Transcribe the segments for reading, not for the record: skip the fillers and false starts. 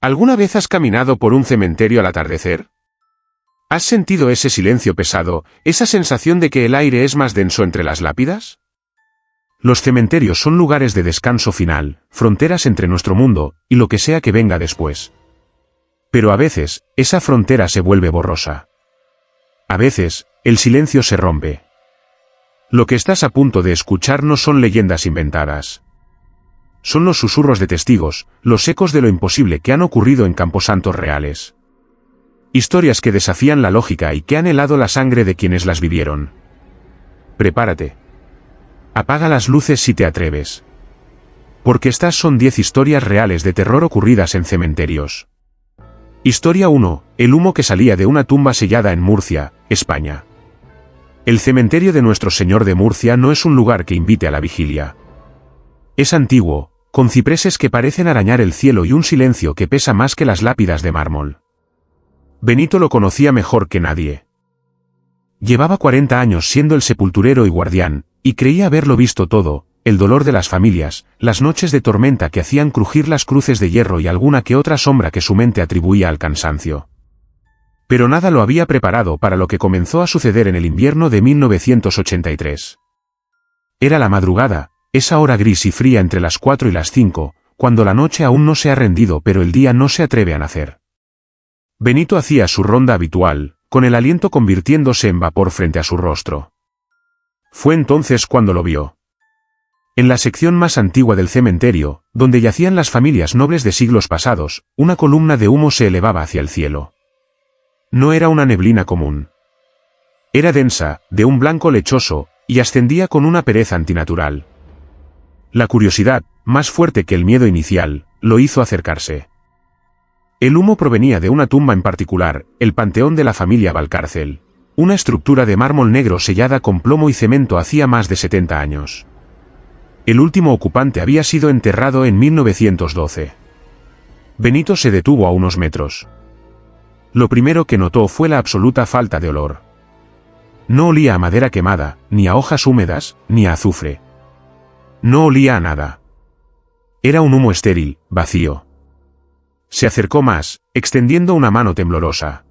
¿Alguna vez has caminado por un cementerio al atardecer? ¿Has sentido ese silencio pesado, esa sensación de que el aire es más denso entre las lápidas? Los cementerios son lugares de descanso final, fronteras entre nuestro mundo y lo que sea que venga después. Pero a veces, esa frontera se vuelve borrosa. A veces, el silencio se rompe. Lo que estás a punto de escuchar no son leyendas inventadas. Son los susurros de testigos, los ecos de lo imposible que han ocurrido en camposantos reales. Historias que desafían la lógica y que han helado la sangre de quienes las vivieron. Prepárate. Apaga las luces si te atreves. Porque estas son 10 historias reales de terror ocurridas en cementerios. Historia 1. El humo que salía de una tumba sellada en Murcia, España. El cementerio de Nuestro Señor de Murcia no es un lugar que invite a la vigilia. Es antiguo, con cipreses que parecen arañar el cielo y un silencio que pesa más que las lápidas de mármol. Benito lo conocía mejor que nadie. Llevaba 40 años siendo el sepulturero y guardián, y creía haberlo visto todo, el dolor de las familias, las noches de tormenta que hacían crujir las cruces de hierro y alguna que otra sombra que su mente atribuía al cansancio. Pero nada lo había preparado para lo que comenzó a suceder en el invierno de 1983. Era la madrugada, esa hora gris y fría entre las 4 y las 5, cuando la noche aún no se ha rendido pero el día no se atreve a nacer. Benito hacía su ronda habitual, con el aliento convirtiéndose en vapor frente a su rostro. Fue entonces cuando lo vio. En la sección más antigua del cementerio, donde yacían las familias nobles de siglos pasados, una columna de humo se elevaba hacia el cielo. No era una neblina común. Era densa, de un blanco lechoso, y ascendía con una pereza antinatural. La curiosidad, más fuerte que el miedo inicial, lo hizo acercarse. El humo provenía de una tumba en particular, el panteón de la familia Valcárcel, una estructura de mármol negro sellada con plomo y cemento hacía más de 70 años. El último ocupante había sido enterrado en 1912. Benito se detuvo a unos metros. Lo primero que notó fue la absoluta falta de olor. No olía a madera quemada, ni a hojas húmedas, ni a azufre. No olía a nada. Era un humo estéril, vacío. Se acercó más, extendiendo una mano temblorosa.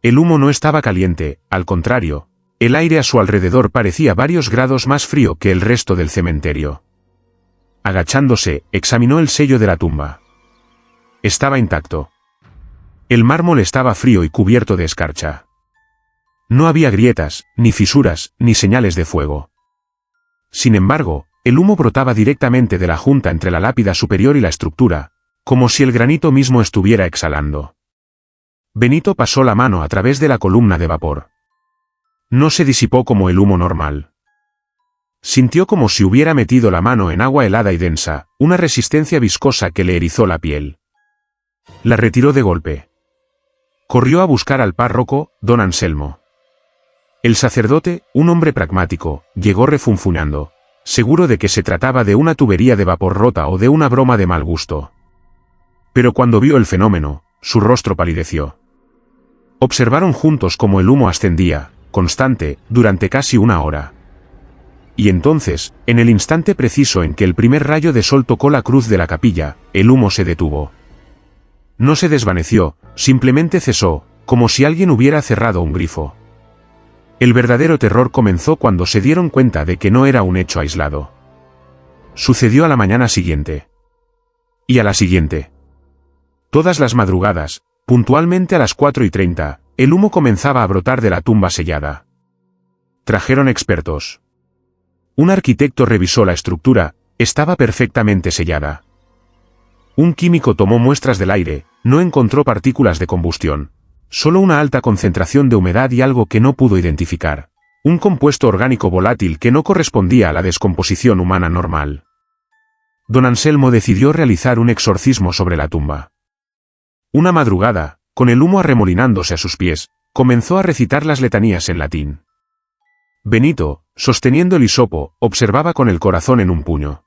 El humo no estaba caliente, al contrario, el aire a su alrededor parecía varios grados más frío que el resto del cementerio. Agachándose, examinó el sello de la tumba. Estaba intacto. El mármol estaba frío y cubierto de escarcha. No había grietas, ni fisuras, ni señales de fuego. Sin embargo, el humo brotaba directamente de la junta entre la lápida superior y la estructura, como si el granito mismo estuviera exhalando. Benito pasó la mano a través de la columna de vapor. No se disipó como el humo normal. Sintió como si hubiera metido la mano en agua helada y densa, una resistencia viscosa que le erizó la piel. La retiró de golpe. Corrió a buscar al párroco, don Anselmo. El sacerdote, un hombre pragmático, llegó refunfuñando, seguro de que se trataba de una tubería de vapor rota o de una broma de mal gusto. Pero cuando vio el fenómeno, su rostro palideció. Observaron juntos cómo el humo ascendía, constante, durante casi una hora. Y entonces, en el instante preciso en que el primer rayo de sol tocó la cruz de la capilla, el humo se detuvo. No se desvaneció, simplemente cesó, como si alguien hubiera cerrado un grifo. El verdadero terror comenzó cuando se dieron cuenta de que no era un hecho aislado. Sucedió a la mañana siguiente. Y a la siguiente. Todas las madrugadas, puntualmente a las 4:30, el humo comenzaba a brotar de la tumba sellada. Trajeron expertos. Un arquitecto revisó la estructura, estaba perfectamente sellada. Un químico tomó muestras del aire, no encontró partículas de combustión, solo una alta concentración de humedad y algo que no pudo identificar, un compuesto orgánico volátil que no correspondía a la descomposición humana normal. Don Anselmo decidió realizar un exorcismo sobre la tumba. Una madrugada, con el humo arremolinándose a sus pies, comenzó a recitar las letanías en latín. Benito, sosteniendo el hisopo, observaba con el corazón en un puño.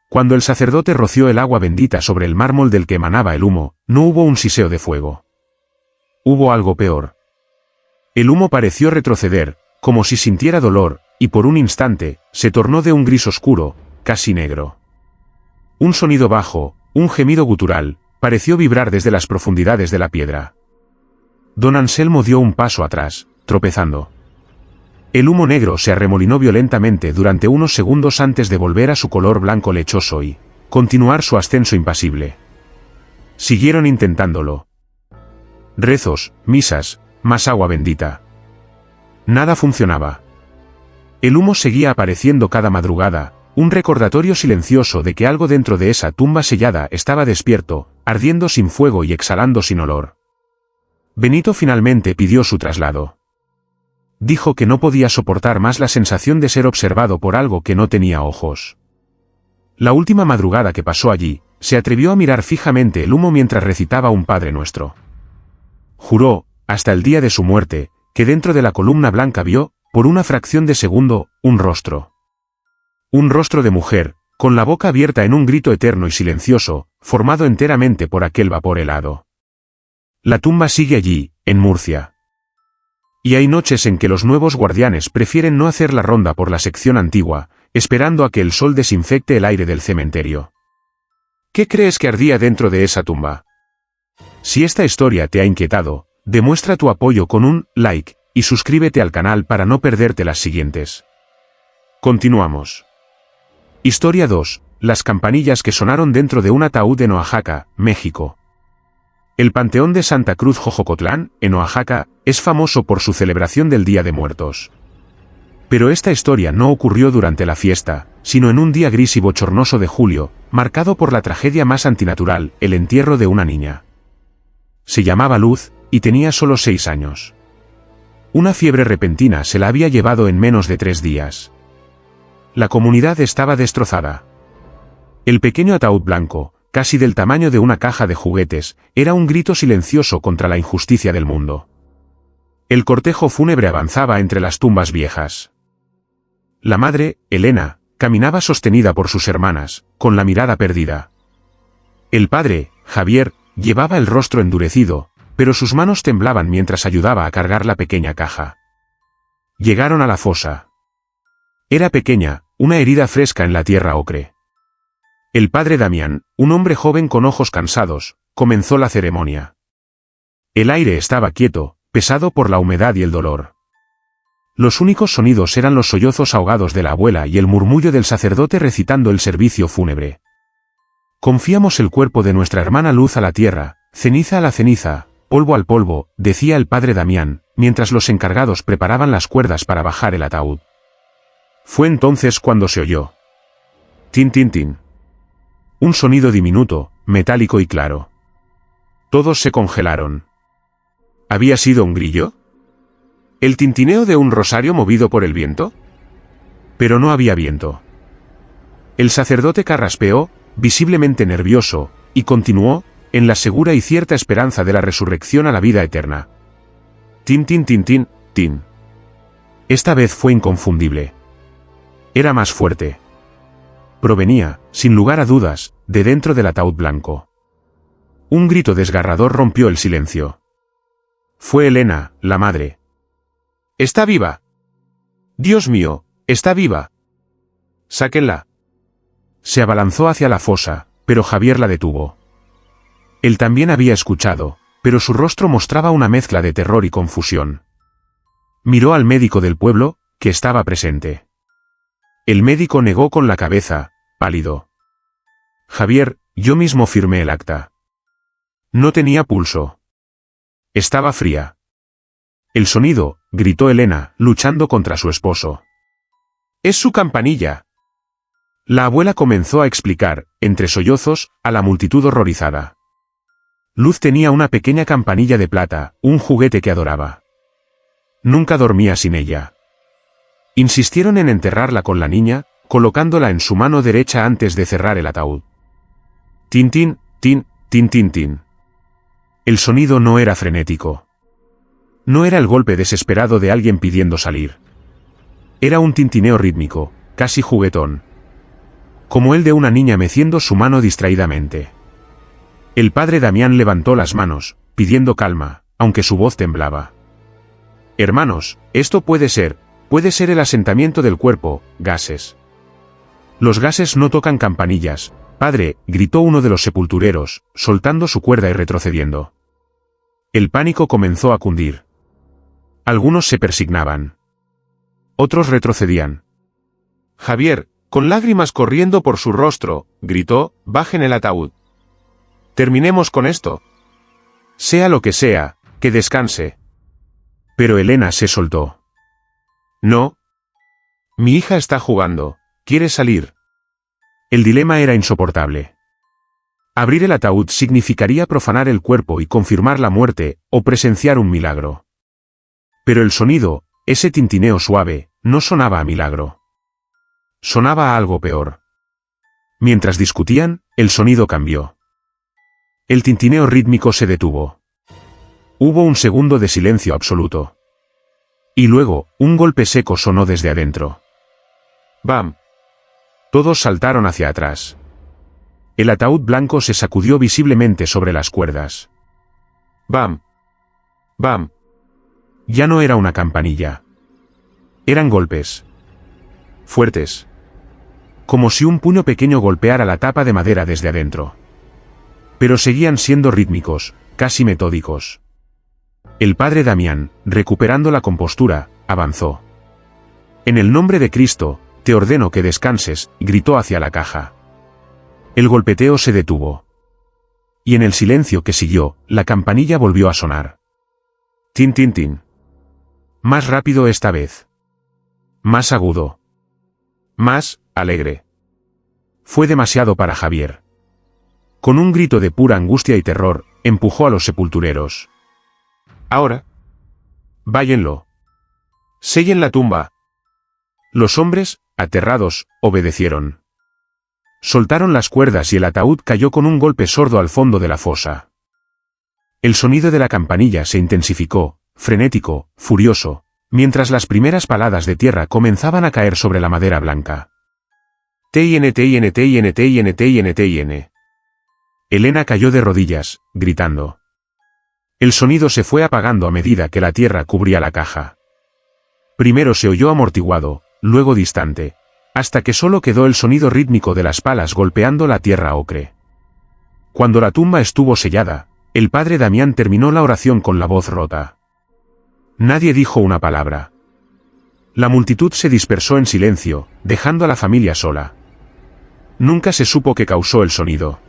Cuando el sacerdote roció el agua bendita sobre el mármol del que emanaba el humo, no hubo un siseo de fuego. Hubo algo peor. El humo pareció retroceder, como si sintiera dolor, y por un instante, se tornó de un gris oscuro, casi negro. Un sonido bajo, un gemido gutural, pareció vibrar desde las profundidades de la piedra. Don Anselmo dio un paso atrás, tropezando. El humo negro se arremolinó violentamente durante unos segundos antes de volver a su color blanco lechoso y continuar su ascenso impasible. Siguieron intentándolo. Rezos, misas, más agua bendita. Nada funcionaba. El humo seguía apareciendo cada madrugada, un recordatorio silencioso de que algo dentro de esa tumba sellada estaba despierto, ardiendo sin fuego y exhalando sin olor. Benito finalmente pidió su traslado. Dijo que no podía soportar más la sensación de ser observado por algo que no tenía ojos. La última madrugada que pasó allí, se atrevió a mirar fijamente el humo mientras recitaba un Padre Nuestro. Juró, hasta el día de su muerte, que dentro de la columna blanca vio, por una fracción de segundo, un rostro. Un rostro de mujer, con la boca abierta en un grito eterno y silencioso, formado enteramente por aquel vapor helado. La tumba sigue allí, en Murcia. Y hay noches en que los nuevos guardianes prefieren no hacer la ronda por la sección antigua, esperando a que el sol desinfecte el aire del cementerio. ¿Qué crees que ardía dentro de esa tumba? Si esta historia te ha inquietado, demuestra tu apoyo con un like, y suscríbete al canal para no perderte las siguientes. Continuamos. Historia 2. Las campanillas que sonaron dentro de un ataúd en Oaxaca, México. El Panteón de Santa Cruz Jojocotlán, en Oaxaca, es famoso por su celebración del Día de Muertos. Pero esta historia no ocurrió durante la fiesta, sino en un día gris y bochornoso de julio, marcado por la tragedia más antinatural, el entierro de una niña. Se llamaba Luz, y tenía solo 6 años. Una fiebre repentina se la había llevado en menos de 3 días. La comunidad estaba destrozada. El pequeño ataúd blanco, casi del tamaño de una caja de juguetes, era un grito silencioso contra la injusticia del mundo. El cortejo fúnebre avanzaba entre las tumbas viejas. La madre, Elena, caminaba sostenida por sus hermanas, con la mirada perdida. El padre, Javier, llevaba el rostro endurecido, pero sus manos temblaban mientras ayudaba a cargar la pequeña caja. Llegaron a la fosa. Era pequeña, una herida fresca en la tierra ocre. El padre Damián, un hombre joven con ojos cansados, comenzó la ceremonia. El aire estaba quieto, pesado por la humedad y el dolor. Los únicos sonidos eran los sollozos ahogados de la abuela y el murmullo del sacerdote recitando el servicio fúnebre. Confiamos el cuerpo de nuestra hermana Luz a la tierra, ceniza a la ceniza, polvo al polvo, decía el padre Damián, mientras los encargados preparaban las cuerdas para bajar el ataúd. Fue entonces cuando se oyó. Tin tin tin. Un sonido diminuto, metálico y claro. Todos se congelaron. ¿Había sido un grillo? ¿El tintineo de un rosario movido por el viento? Pero no había viento. El sacerdote carraspeó, visiblemente nervioso, y continuó, en la segura y cierta esperanza de la resurrección a la vida eterna. Tin tin tin tin, tin. Esta vez fue inconfundible. Era más fuerte. Provenía, sin lugar a dudas, de dentro del ataúd blanco. Un grito desgarrador rompió el silencio. Fue Elena, la madre. ¡Está viva! ¡Dios mío, está viva! ¡Sáquenla! Se abalanzó hacia la fosa, pero Javier la detuvo. Él también había escuchado, pero su rostro mostraba una mezcla de terror y confusión. Miró al médico del pueblo, que estaba presente. El médico negó con la cabeza, pálido. Javier, yo mismo firmé el acta. No tenía pulso. Estaba fría. El sonido, gritó Elena, luchando contra su esposo. ¡Es su campanilla! La abuela comenzó a explicar, entre sollozos, a la multitud horrorizada. Luz tenía una pequeña campanilla de plata, un juguete que adoraba. Nunca dormía sin ella. Insistieron en enterrarla con la niña, colocándola en su mano derecha antes de cerrar el ataúd. Tin tin, tin, tin tin tin. El sonido no era frenético. No era el golpe desesperado de alguien pidiendo salir. Era un tintineo rítmico, casi juguetón. Como el de una niña meciendo su mano distraídamente. El padre Damián levantó las manos, pidiendo calma, aunque su voz temblaba. Hermanos, esto puede ser el asentamiento del cuerpo, gases. Los gases no tocan campanillas, Padre, gritó uno de los sepultureros, soltando su cuerda y retrocediendo. El pánico comenzó a cundir. Algunos se persignaban. Otros retrocedían. Javier, con lágrimas corriendo por su rostro, gritó, bajen el ataúd. Terminemos con esto. Sea lo que sea, que descanse. Pero Elena se soltó. No. Mi hija está jugando, quiere salir. El dilema era insoportable. Abrir el ataúd significaría profanar el cuerpo y confirmar la muerte, o presenciar un milagro. Pero el sonido, ese tintineo suave, no sonaba a milagro. Sonaba a algo peor. Mientras discutían, el sonido cambió. El tintineo rítmico se detuvo. Hubo un segundo de silencio absoluto. Y luego, un golpe seco sonó desde adentro. ¡Bam! Todos saltaron hacia atrás. El ataúd blanco se sacudió visiblemente sobre las cuerdas. ¡Bam! ¡Bam! Ya no era una campanilla. Eran golpes. Fuertes. Como si un puño pequeño golpeara la tapa de madera desde adentro. Pero seguían siendo rítmicos, casi metódicos. El padre Damián, recuperando la compostura, avanzó. En el nombre de Cristo, te ordeno que descanses, gritó hacia la caja. El golpeteo se detuvo. Y en el silencio que siguió, la campanilla volvió a sonar. Tin tin tin. Más rápido esta vez. Más agudo. Más alegre. Fue demasiado para Javier. Con un grito de pura angustia y terror, empujó a los sepultureros. Ahora. Váyenlo. Sellen la tumba. Los hombres, aterrados, obedecieron. Soltaron las cuerdas y el ataúd cayó con un golpe sordo al fondo de la fosa. El sonido de la campanilla se intensificó, frenético, furioso, mientras las primeras paladas de tierra comenzaban a caer sobre la madera blanca. TIN. Elena cayó de rodillas, gritando. El sonido se fue apagando a medida que la tierra cubría la caja. Primero se oyó amortiguado, luego distante, hasta que solo quedó el sonido rítmico de las palas golpeando la tierra ocre. Cuando la tumba estuvo sellada, el padre Damián terminó la oración con la voz rota. Nadie dijo una palabra. La multitud se dispersó en silencio, dejando a la familia sola. Nunca se supo qué causó el sonido.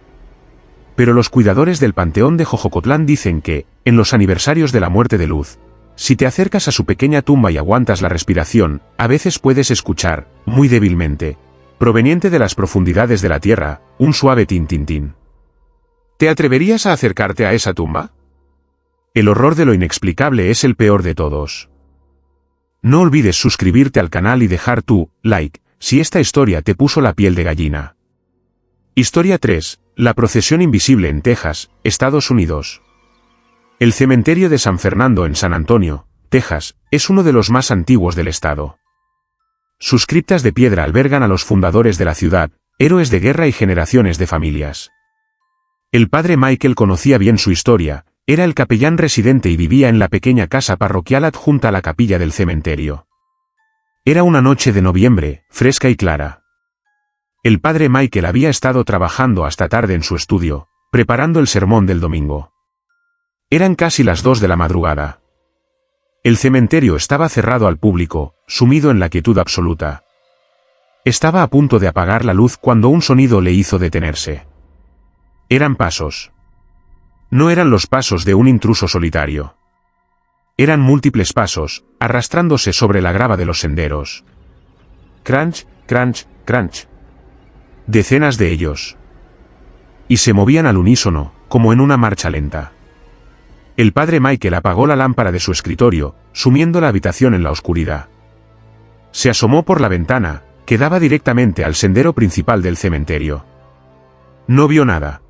Pero los cuidadores del panteón de Jojocotlán dicen que, en los aniversarios de la muerte de Luz, si te acercas a su pequeña tumba y aguantas la respiración, a veces puedes escuchar, muy débilmente, proveniente de las profundidades de la tierra, un suave tin-tin-tin. ¿Te atreverías a acercarte a esa tumba? El horror de lo inexplicable es el peor de todos. No olvides suscribirte al canal y dejar tu like, si esta historia te puso la piel de gallina. Historia 3. La procesión invisible en Texas, Estados Unidos. El cementerio de San Fernando en San Antonio, Texas, es uno de los más antiguos del estado. Sus criptas de piedra albergan a los fundadores de la ciudad, héroes de guerra y generaciones de familias. El padre Michael conocía bien su historia, era el capellán residente y vivía en la pequeña casa parroquial adjunta a la capilla del cementerio. Era una noche de noviembre, fresca y clara. El padre Michael había estado trabajando hasta tarde en su estudio, preparando el sermón del domingo. Eran casi las 2 de la madrugada. El cementerio estaba cerrado al público, sumido en la quietud absoluta. Estaba a punto de apagar la luz cuando un sonido le hizo detenerse. Eran pasos. No eran los pasos de un intruso solitario. Eran múltiples pasos, arrastrándose sobre la grava de los senderos. Crunch, crunch, crunch. Decenas de ellos. Y se movían al unísono, como en una marcha lenta. El padre Michael apagó la lámpara de su escritorio, sumiendo la habitación en la oscuridad. Se asomó por la ventana, que daba directamente al sendero principal del cementerio. No vio nada.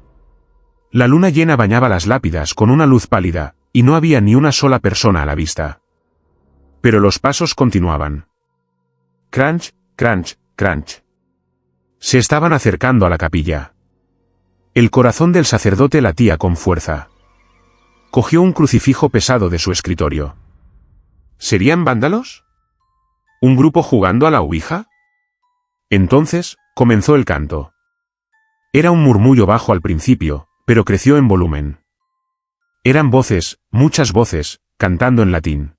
La luna llena bañaba las lápidas con una luz pálida, y no había ni una sola persona a la vista. Pero los pasos continuaban. Crunch, crunch, crunch. Se estaban acercando a la capilla. El corazón del sacerdote latía con fuerza. Cogió un crucifijo pesado de su escritorio. ¿Serían vándalos? ¿Un grupo jugando a la ouija? Entonces, comenzó el canto. Era un murmullo bajo al principio, pero creció en volumen. Eran voces, muchas voces, cantando en latín.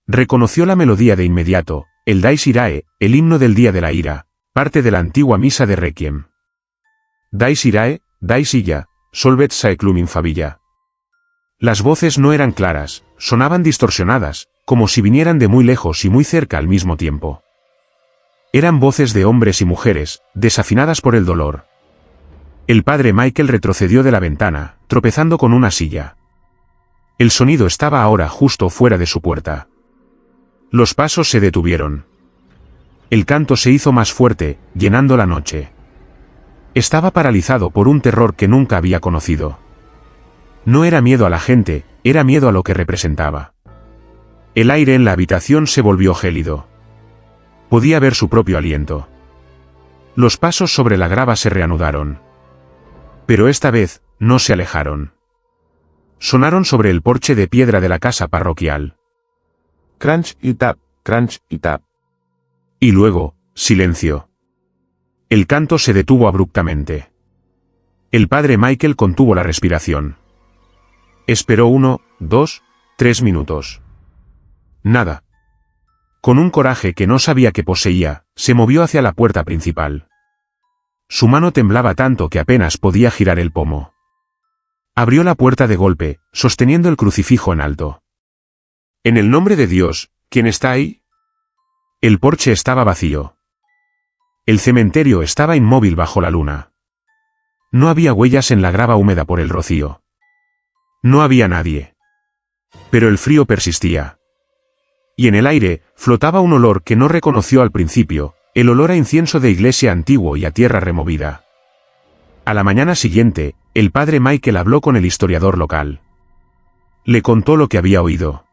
Reconoció la melodía de inmediato, el Dies Irae, el himno del día de la ira, parte de la antigua misa de Requiem. Dies Irae, Dies Illa, solvet saeclum in favilla. Las voces no eran claras, sonaban distorsionadas, como si vinieran de muy lejos y muy cerca al mismo tiempo. Eran voces de hombres y mujeres, desafinadas por el dolor. El padre Michael retrocedió de la ventana, tropezando con una silla. El sonido estaba ahora justo fuera de su puerta. Los pasos se detuvieron. El canto se hizo más fuerte, llenando la noche. Estaba paralizado por un terror que nunca había conocido. No era miedo a la gente, era miedo a lo que representaba. El aire en la habitación se volvió gélido. Podía ver su propio aliento. Los pasos sobre la grava se reanudaron. Pero esta vez, no se alejaron. Sonaron sobre el porche de piedra de la casa parroquial. Crunch y tap, crunch y tap. Y luego, silencio. El canto se detuvo abruptamente. El padre Michael contuvo la respiración. Esperó 1, 2, 3 minutos. Nada. Con un coraje que no sabía que poseía, se movió hacia la puerta principal. Su mano temblaba tanto que apenas podía girar el pomo. Abrió la puerta de golpe, sosteniendo el crucifijo en alto. En el nombre de Dios, ¿quién está ahí? El porche estaba vacío. El cementerio estaba inmóvil bajo la luna. No había huellas en la grava húmeda por el rocío. No había nadie. Pero el frío persistía. Y en el aire, flotaba un olor que no reconoció al principio, el olor a incienso de iglesia antiguo y a tierra removida. A la mañana siguiente, el padre Michael habló con el historiador local. Le contó lo que había oído.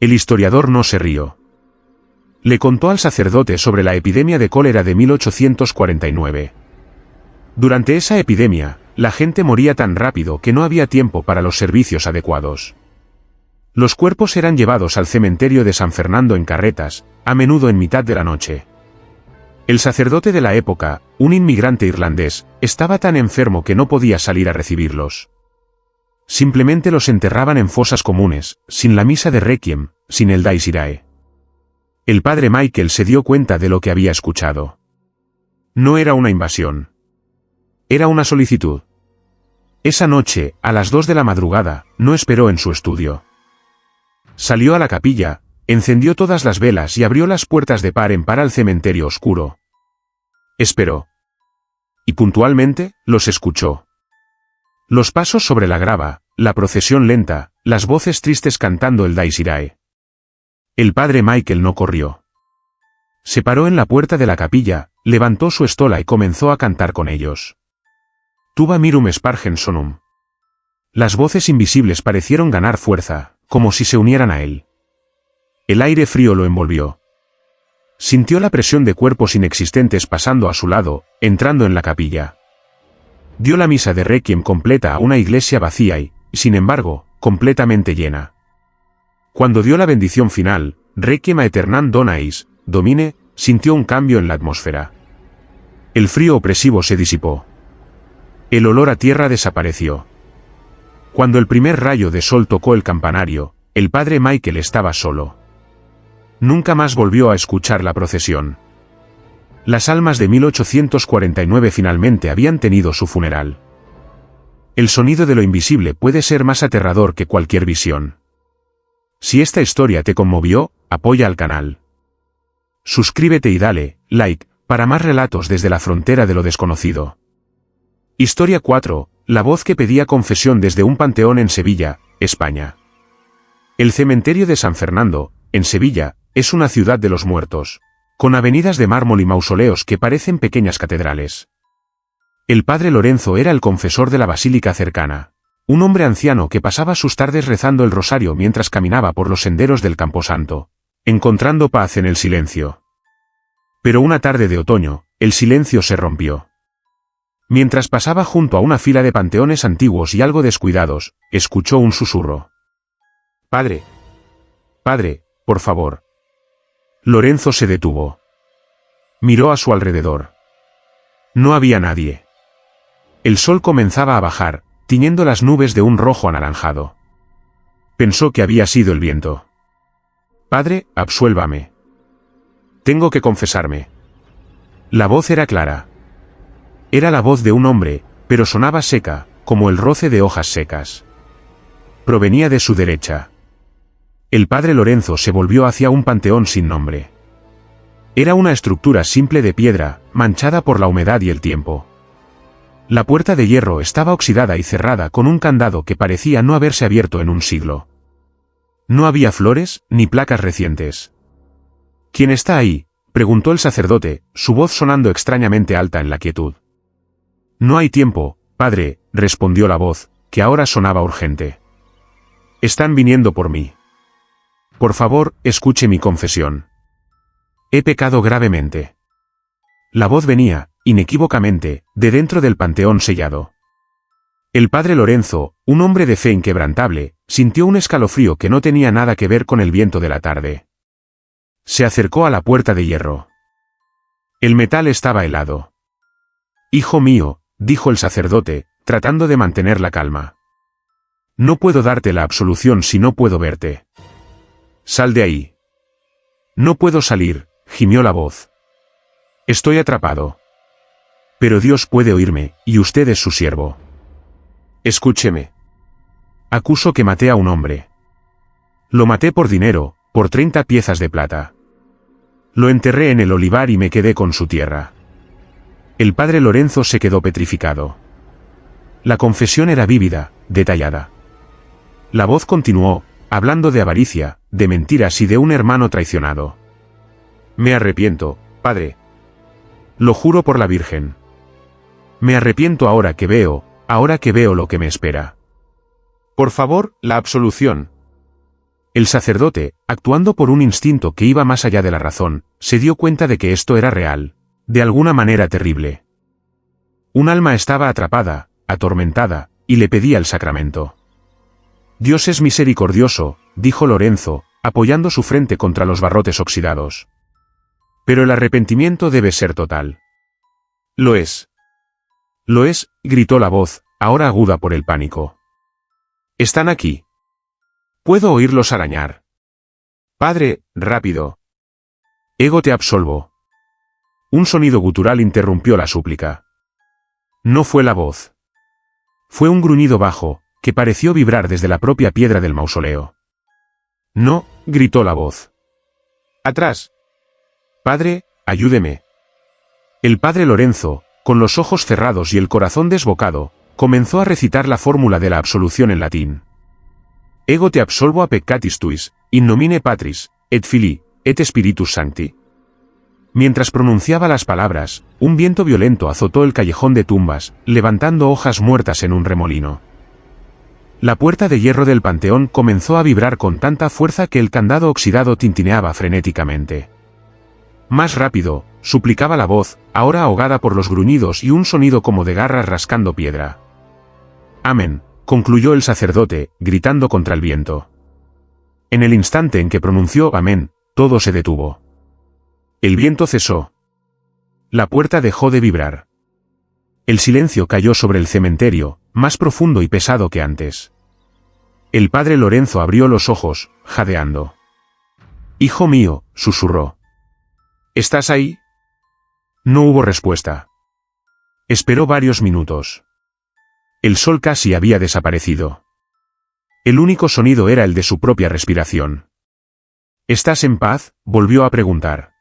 El historiador no se rió. Le contó al sacerdote sobre la epidemia de cólera de 1849. Durante esa epidemia, la gente moría tan rápido que no había tiempo para los servicios adecuados. Los cuerpos eran llevados al cementerio de San Fernando en carretas, a menudo en mitad de la noche. El sacerdote de la época, un inmigrante irlandés, estaba tan enfermo que no podía salir a recibirlos. Simplemente los enterraban en fosas comunes, sin la misa de Requiem, sin el Dies Irae. El padre Michael se dio cuenta de lo que había escuchado. No era una invasión. Era una solicitud. Esa noche, a las 2 de la madrugada, no esperó en su estudio. Salió a la capilla, encendió todas las velas y abrió las puertas de par en par al cementerio oscuro. Esperó. Y puntualmente, los escuchó. Los pasos sobre la grava, la procesión lenta, las voces tristes cantando el Dies Irae. El padre Michael no corrió. Se paró en la puerta de la capilla, levantó su estola y comenzó a cantar con ellos. Tuba mirum spargens sonum. Las voces invisibles parecieron ganar fuerza, como si se unieran a él. El aire frío lo envolvió. Sintió la presión de cuerpos inexistentes pasando a su lado, entrando en la capilla. Dio la misa de Requiem completa a una iglesia vacía y, sin embargo, completamente llena. Cuando dio la bendición final, Requiem aeternam dona eis, domine, sintió un cambio en la atmósfera. El frío opresivo se disipó. El olor a tierra desapareció. Cuando el primer rayo de sol tocó el campanario, el padre Michael estaba solo. Nunca más volvió a escuchar la procesión. Las almas de 1849 finalmente habían tenido su funeral. El sonido de lo invisible puede ser más aterrador que cualquier visión. Si esta historia te conmovió, apoya al canal. Suscríbete y dale like para más relatos desde la frontera de lo desconocido. Historia 4. La voz que pedía confesión desde un panteón en Sevilla, España. El cementerio de San Fernando, en Sevilla, es una ciudad de los muertos, con avenidas de mármol y mausoleos que parecen pequeñas catedrales. El padre Lorenzo era el confesor de la basílica cercana, un hombre anciano que pasaba sus tardes rezando el rosario mientras caminaba por los senderos del Camposanto, encontrando paz en el silencio. Pero una tarde de otoño, el silencio se rompió. Mientras pasaba junto a una fila de panteones antiguos y algo descuidados, escuchó un susurro. «Padre. Padre, por favor». Lorenzo se detuvo. Miró a su alrededor. No había nadie. El sol comenzaba a bajar, tiñendo las nubes de un rojo anaranjado. Pensó que había sido el viento. Padre, absuélvame. Tengo que confesarme. La voz era clara. Era la voz de un hombre, pero sonaba seca, como el roce de hojas secas. Provenía de su derecha. El padre Lorenzo se volvió hacia un panteón sin nombre. Era una estructura simple de piedra, manchada por la humedad y el tiempo. La puerta de hierro estaba oxidada y cerrada con un candado que parecía no haberse abierto en un siglo. No había flores, ni placas recientes. ¿Quién está ahí?, preguntó el sacerdote, su voz sonando extrañamente alta en la quietud. No hay tiempo, padre, respondió la voz, que ahora sonaba urgente. Están viniendo por mí. Por favor, escuche mi confesión. He pecado gravemente. La voz venía, inequívocamente, de dentro del panteón sellado. El padre Lorenzo, un hombre de fe inquebrantable, sintió un escalofrío que no tenía nada que ver con el viento de la tarde. Se acercó a la puerta de hierro. El metal estaba helado. Hijo mío, dijo el sacerdote, tratando de mantener la calma. No puedo darte la absolución si no puedo verte. Sal de ahí. No puedo salir, gimió la voz. Estoy atrapado. Pero Dios puede oírme, y usted es su siervo. Escúcheme. Acuso que maté a un hombre. Lo maté por dinero, por 30 piezas de plata. Lo enterré en el olivar y me quedé con su tierra. El padre Lorenzo se quedó petrificado. La confesión era vívida, detallada. La voz continuó, hablando de avaricia, de mentiras y de un hermano traicionado. Me arrepiento, padre. Lo juro por la Virgen. Me arrepiento ahora que veo lo que me espera. Por favor, la absolución. El sacerdote, actuando por un instinto que iba más allá de la razón, se dio cuenta de que esto era real, de alguna manera terrible. Un alma estaba atrapada, atormentada, y le pedía el sacramento. Dios es misericordioso, dijo Lorenzo, apoyando su frente contra los barrotes oxidados. Pero el arrepentimiento debe ser total. Lo es. Lo es, gritó la voz, ahora aguda por el pánico. Están aquí. Puedo oírlos arañar. Padre, rápido. Ego te absolvo. Un sonido gutural interrumpió la súplica. No fue la voz. Fue un gruñido bajo, que pareció vibrar desde la propia piedra del mausoleo. No, gritó la voz. Atrás. Padre, ayúdeme. El padre Lorenzo, con los ojos cerrados y el corazón desbocado, comenzó a recitar la fórmula de la absolución en latín. Ego te absolvo a peccatis tuis, in nomine Patris, et Filii, et Spiritus Sancti. Mientras pronunciaba las palabras, un viento violento azotó el callejón de tumbas, levantando hojas muertas en un remolino. La puerta de hierro del panteón comenzó a vibrar con tanta fuerza que el candado oxidado tintineaba frenéticamente. Más rápido, suplicaba la voz, ahora ahogada por los gruñidos y un sonido como de garras rascando piedra. Amén, concluyó el sacerdote, gritando contra el viento. En el instante en que pronunció amén, todo se detuvo. El viento cesó. La puerta dejó de vibrar. El silencio cayó sobre el cementerio, más profundo y pesado que antes. El padre Lorenzo abrió los ojos, jadeando. Hijo mío, susurró. ¿Estás ahí? No hubo respuesta. Esperó varios minutos. El sol casi había desaparecido. El único sonido era el de su propia respiración. ¿Estás en paz?, volvió a preguntar.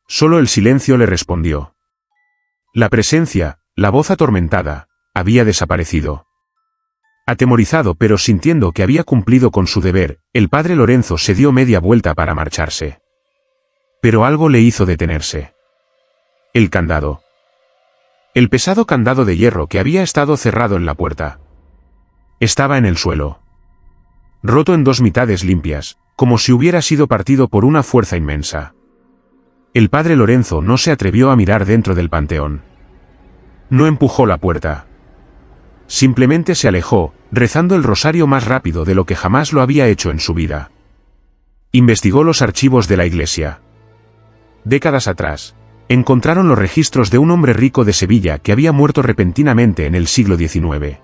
Solo el silencio le respondió. La presencia, la voz atormentada, había desaparecido. Atemorizado pero sintiendo que había cumplido con su deber, el padre Lorenzo se dio media vuelta para marcharse. Pero algo le hizo detenerse. El candado. El pesado candado de hierro que había estado cerrado en la puerta. Estaba en el suelo. Roto en dos mitades limpias, como si hubiera sido partido por una fuerza inmensa. El padre Lorenzo no se atrevió a mirar dentro del panteón. No empujó la puerta. Simplemente se alejó, rezando el rosario más rápido de lo que jamás lo había hecho en su vida. Investigó los archivos de la iglesia. Décadas atrás, Encontraron los registros de un hombre rico de Sevilla que había muerto repentinamente en el siglo XIX.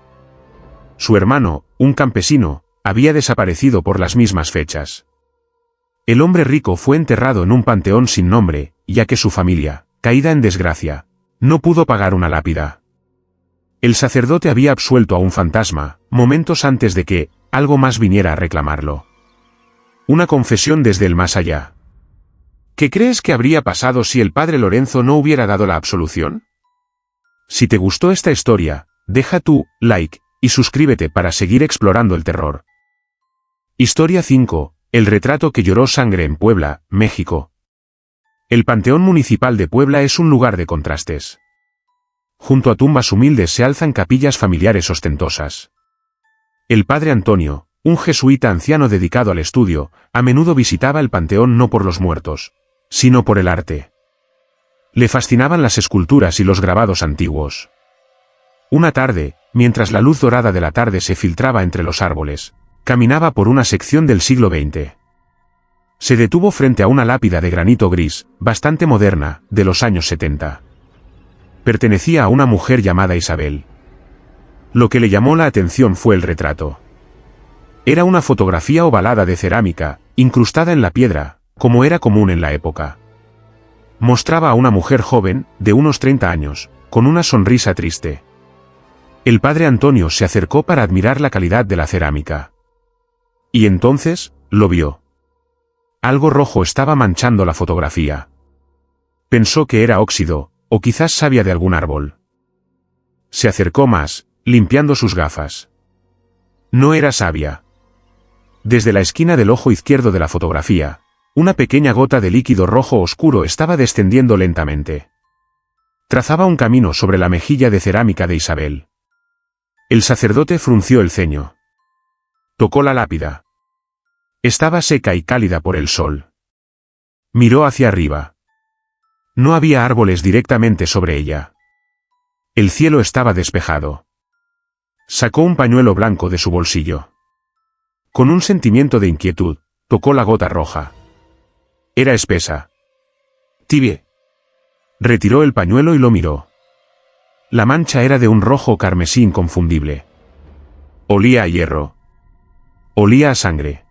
Su hermano, un campesino, había desaparecido por las mismas fechas. El hombre rico fue enterrado en un panteón sin nombre, ya que su familia, caída en desgracia, no pudo pagar una lápida. El sacerdote había absuelto a un fantasma, momentos antes de que algo más viniera a reclamarlo. Una confesión desde el más allá. ¿Qué crees que habría pasado si el padre Lorenzo no hubiera dado la absolución? Si te gustó esta historia, deja tu like y suscríbete para seguir explorando el terror. Historia 5. El retrato que lloró sangre en Puebla, México. El Panteón Municipal de Puebla es un lugar de contrastes. Junto a tumbas humildes se alzan capillas familiares ostentosas. El padre Antonio, un jesuita anciano dedicado al estudio, a menudo visitaba el panteón no por los muertos, sino por el arte. Le fascinaban las esculturas y los grabados antiguos. Una tarde, mientras la luz dorada de la tarde se filtraba entre los árboles, caminaba por una sección del siglo XX. Se detuvo frente a una lápida de granito gris, bastante moderna, de los años 70. Pertenecía a una mujer llamada Isabel. Lo que le llamó la atención fue el retrato. Era una fotografía ovalada de cerámica, incrustada en la piedra, como era común en la época. Mostraba a una mujer joven, de unos 30 años, con una sonrisa triste. El padre Antonio se acercó para admirar la calidad de la cerámica. Y entonces, lo vio. Algo rojo estaba manchando la fotografía. Pensó que era óxido, o quizás savia de algún árbol. Se acercó más, limpiando sus gafas. No era savia. Desde la esquina del ojo izquierdo de la fotografía, una pequeña gota de líquido rojo oscuro estaba descendiendo lentamente. Trazaba un camino sobre la mejilla de cerámica de Isabel. El sacerdote frunció el ceño. Tocó la lápida. Estaba seca y cálida por el sol. Miró hacia arriba. No había árboles directamente sobre ella. El cielo estaba despejado. Sacó un pañuelo blanco de su bolsillo. Con un sentimiento de inquietud, tocó la gota roja. Era espesa. Tibia. Retiró el pañuelo y lo miró. La mancha era de un rojo carmesí inconfundible. Olía a hierro. Olía a sangre.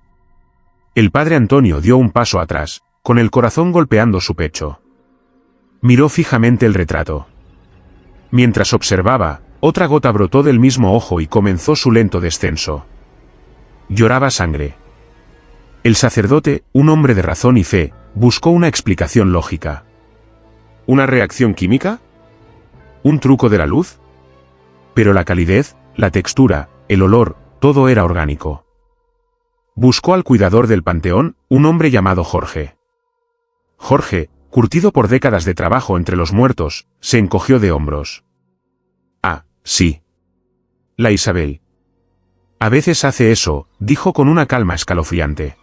El padre Antonio dio un paso atrás, con el corazón golpeando su pecho. Miró fijamente el retrato. Mientras observaba, otra gota brotó del mismo ojo y comenzó su lento descenso. Lloraba sangre. El sacerdote, un hombre de razón y fe, buscó una explicación lógica. ¿Una reacción química? ¿Un truco de la luz? Pero la calidez, la textura, el olor, todo era orgánico. Buscó al cuidador del panteón, un hombre llamado Jorge. Jorge, curtido por décadas de trabajo entre los muertos, se encogió de hombros. Ah, sí. La Isabel. A veces hace eso, dijo con una calma escalofriante.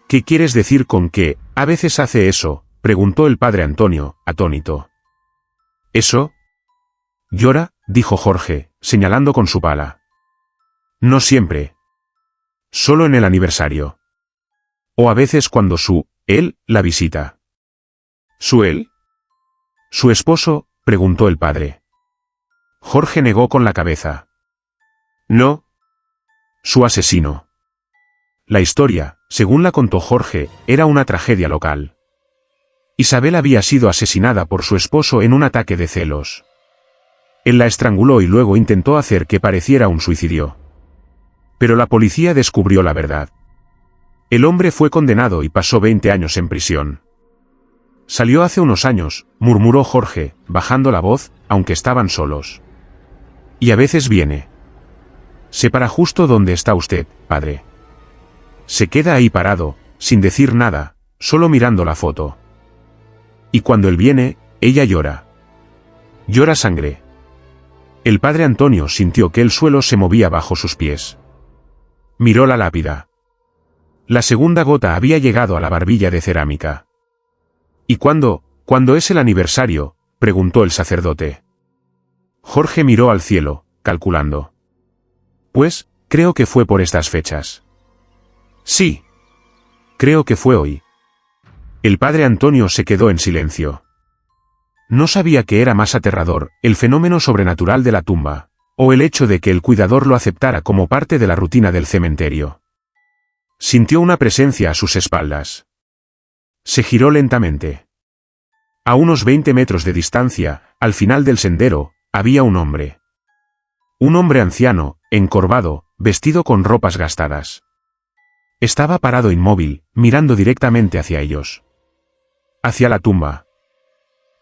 ¿Qué quieres decir con que, a veces hace eso?, preguntó el padre Antonio, atónito. ¿Eso? Llora, dijo Jorge, señalando con su pala. No siempre. Solo en el aniversario. O a veces cuando él, la visita. ¿Su él? ¿Su esposo?, preguntó el padre. Jorge negó con la cabeza. No. Su asesino. La historia, según la contó Jorge, era una tragedia local. Isabel había sido asesinada por su esposo en un ataque de celos. Él la estranguló y luego intentó hacer que pareciera un suicidio. Pero la policía descubrió la verdad. El hombre fue condenado y pasó 20 años en prisión. Salió hace unos años, murmuró Jorge, bajando la voz, aunque estaban solos. Y a veces viene. Se para justo donde está usted, padre. Se queda ahí parado, sin decir nada, solo mirando la foto. Y cuando él viene, ella llora. Llora sangre. El padre Antonio sintió que el suelo se movía bajo sus pies. Miró la lápida. La segunda gota había llegado a la barbilla de cerámica. ¿Y cuándo es el aniversario?, preguntó el sacerdote. Jorge miró al cielo, calculando. Pues, creo que fue por estas fechas. Sí. Creo que fue hoy. El padre Antonio se quedó en silencio. No sabía qué era más aterrador, el fenómeno sobrenatural de la tumba, o el hecho de que el cuidador lo aceptara como parte de la rutina del cementerio. Sintió una presencia a sus espaldas. Se giró lentamente. A unos 20 metros de distancia, al final del sendero, había un hombre. Un hombre anciano, encorvado, vestido con ropas gastadas. Estaba parado inmóvil, mirando directamente hacia ellos. Hacia la tumba.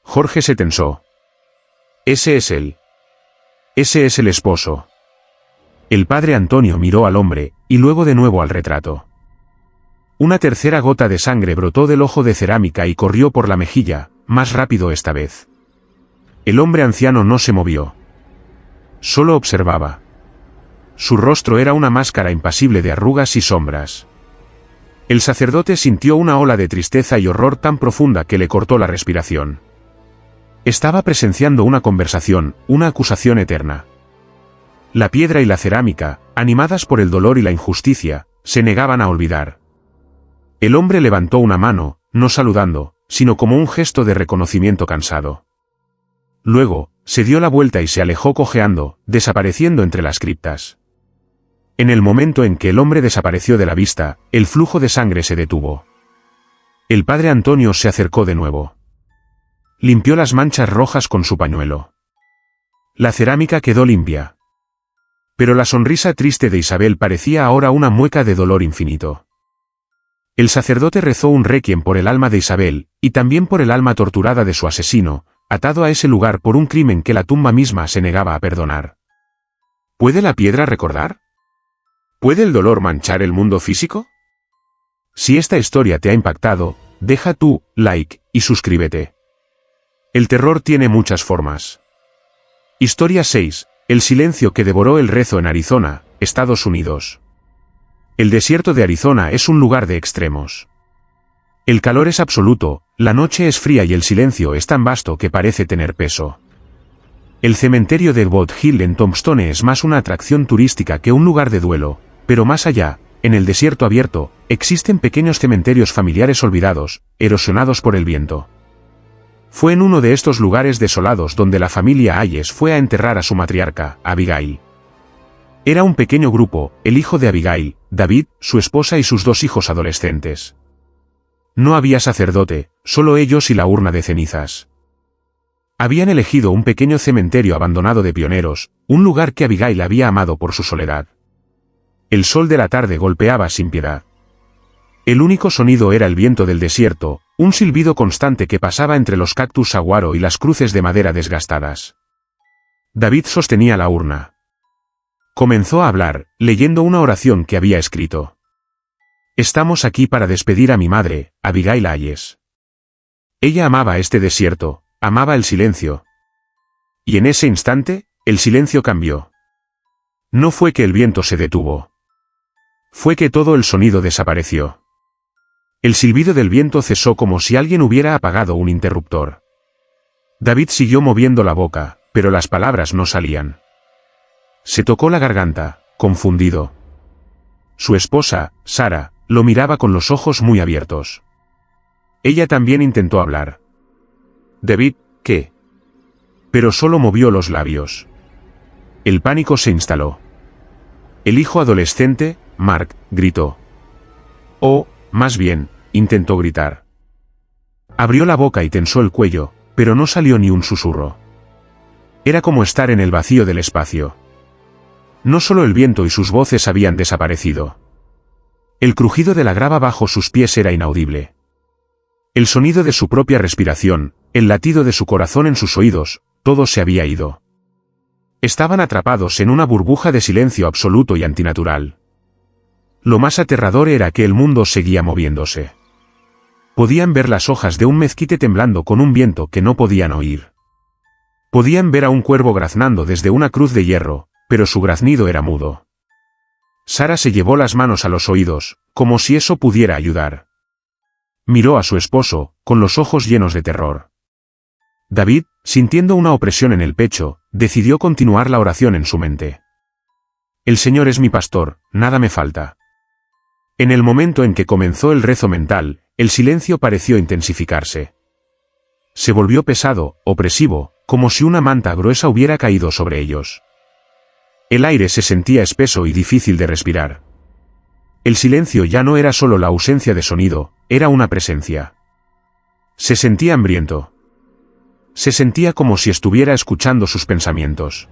Jorge se tensó. Ese es él. Ese es el esposo. El padre Antonio miró al hombre, y luego de nuevo al retrato. Una tercera gota de sangre brotó del ojo de cerámica y corrió por la mejilla, más rápido esta vez. El hombre anciano no se movió. Solo observaba. Su rostro era una máscara impasible de arrugas y sombras. El sacerdote sintió una ola de tristeza y horror tan profunda que le cortó la respiración. Estaba presenciando una conversación, una acusación eterna. La piedra y la cerámica, animadas por el dolor y la injusticia, se negaban a olvidar. El hombre levantó una mano, no saludando, sino como un gesto de reconocimiento cansado. Luego, se dio la vuelta y se alejó cojeando, desapareciendo entre las criptas. En el momento en que el hombre desapareció de la vista, el flujo de sangre se detuvo. El padre Antonio se acercó de nuevo. Limpió las manchas rojas con su pañuelo. La cerámica quedó limpia. Pero la sonrisa triste de Isabel parecía ahora una mueca de dolor infinito. El sacerdote rezó un requiem por el alma de Isabel, y también por el alma torturada de su asesino, atado a ese lugar por un crimen que la tumba misma se negaba a perdonar. ¿Puede la piedra recordar? ¿Puede el dolor manchar el mundo físico? Si esta historia te ha impactado, deja tu like y suscríbete. El terror tiene muchas formas. Historia 6. El silencio que devoró el rezo en Arizona, Estados Unidos. El desierto de Arizona es un lugar de extremos. El calor es absoluto, la noche es fría y el silencio es tan vasto que parece tener peso. El cementerio de Boot Hill en Tombstone es más una atracción turística que un lugar de duelo, pero más allá, en el desierto abierto, existen pequeños cementerios familiares olvidados, erosionados por el viento. Fue en uno de estos lugares desolados donde la familia Hayes fue a enterrar a su matriarca, Abigail. Era un pequeño grupo, el hijo de Abigail, David, su esposa y sus 2 hijos adolescentes. No había sacerdote, solo ellos y la urna de cenizas. Habían elegido un pequeño cementerio abandonado de pioneros, un lugar que Abigail había amado por su soledad. El sol de la tarde golpeaba sin piedad. El único sonido era el viento del desierto, un silbido constante que pasaba entre los cactus saguaro y las cruces de madera desgastadas. David sostenía la urna. Comenzó a hablar, leyendo una oración que había escrito. Estamos aquí para despedir a mi madre, Abigail Hayes. Ella amaba este desierto, amaba el silencio. Y en ese instante, el silencio cambió. No fue que el viento se detuvo. Fue que todo el sonido desapareció. El silbido del viento cesó como si alguien hubiera apagado un interruptor. David siguió moviendo la boca, pero las palabras no salían. Se tocó la garganta, confundido. Su esposa, Sara, lo miraba con los ojos muy abiertos. Ella también intentó hablar. David, ¿qué? Pero solo movió los labios. El pánico se instaló. El hijo adolescente, Mark, gritó. O, más bien, intentó gritar. Abrió la boca y tensó el cuello, pero no salió ni un susurro. Era como estar en el vacío del espacio. No solo el viento y sus voces habían desaparecido. El crujido de la grava bajo sus pies era inaudible. El sonido de su propia respiración, el latido de su corazón en sus oídos, todo se había ido. Estaban atrapados en una burbuja de silencio absoluto y antinatural. Lo más aterrador era que el mundo seguía moviéndose. Podían ver las hojas de un mezquite temblando con un viento que no podían oír. Podían ver a un cuervo graznando desde una cruz de hierro, pero su graznido era mudo. Sara se llevó las manos a los oídos, como si eso pudiera ayudar. Miró a su esposo, con los ojos llenos de terror. David, sintiendo una opresión en el pecho, decidió continuar la oración en su mente. El Señor es mi pastor, nada me falta. En el momento en que comenzó el rezo mental, el silencio pareció intensificarse. Se volvió pesado, opresivo, como si una manta gruesa hubiera caído sobre ellos. El aire se sentía espeso y difícil de respirar. El silencio ya no era solo la ausencia de sonido, era una presencia. Se sentía hambriento. Se sentía como si estuviera escuchando sus pensamientos.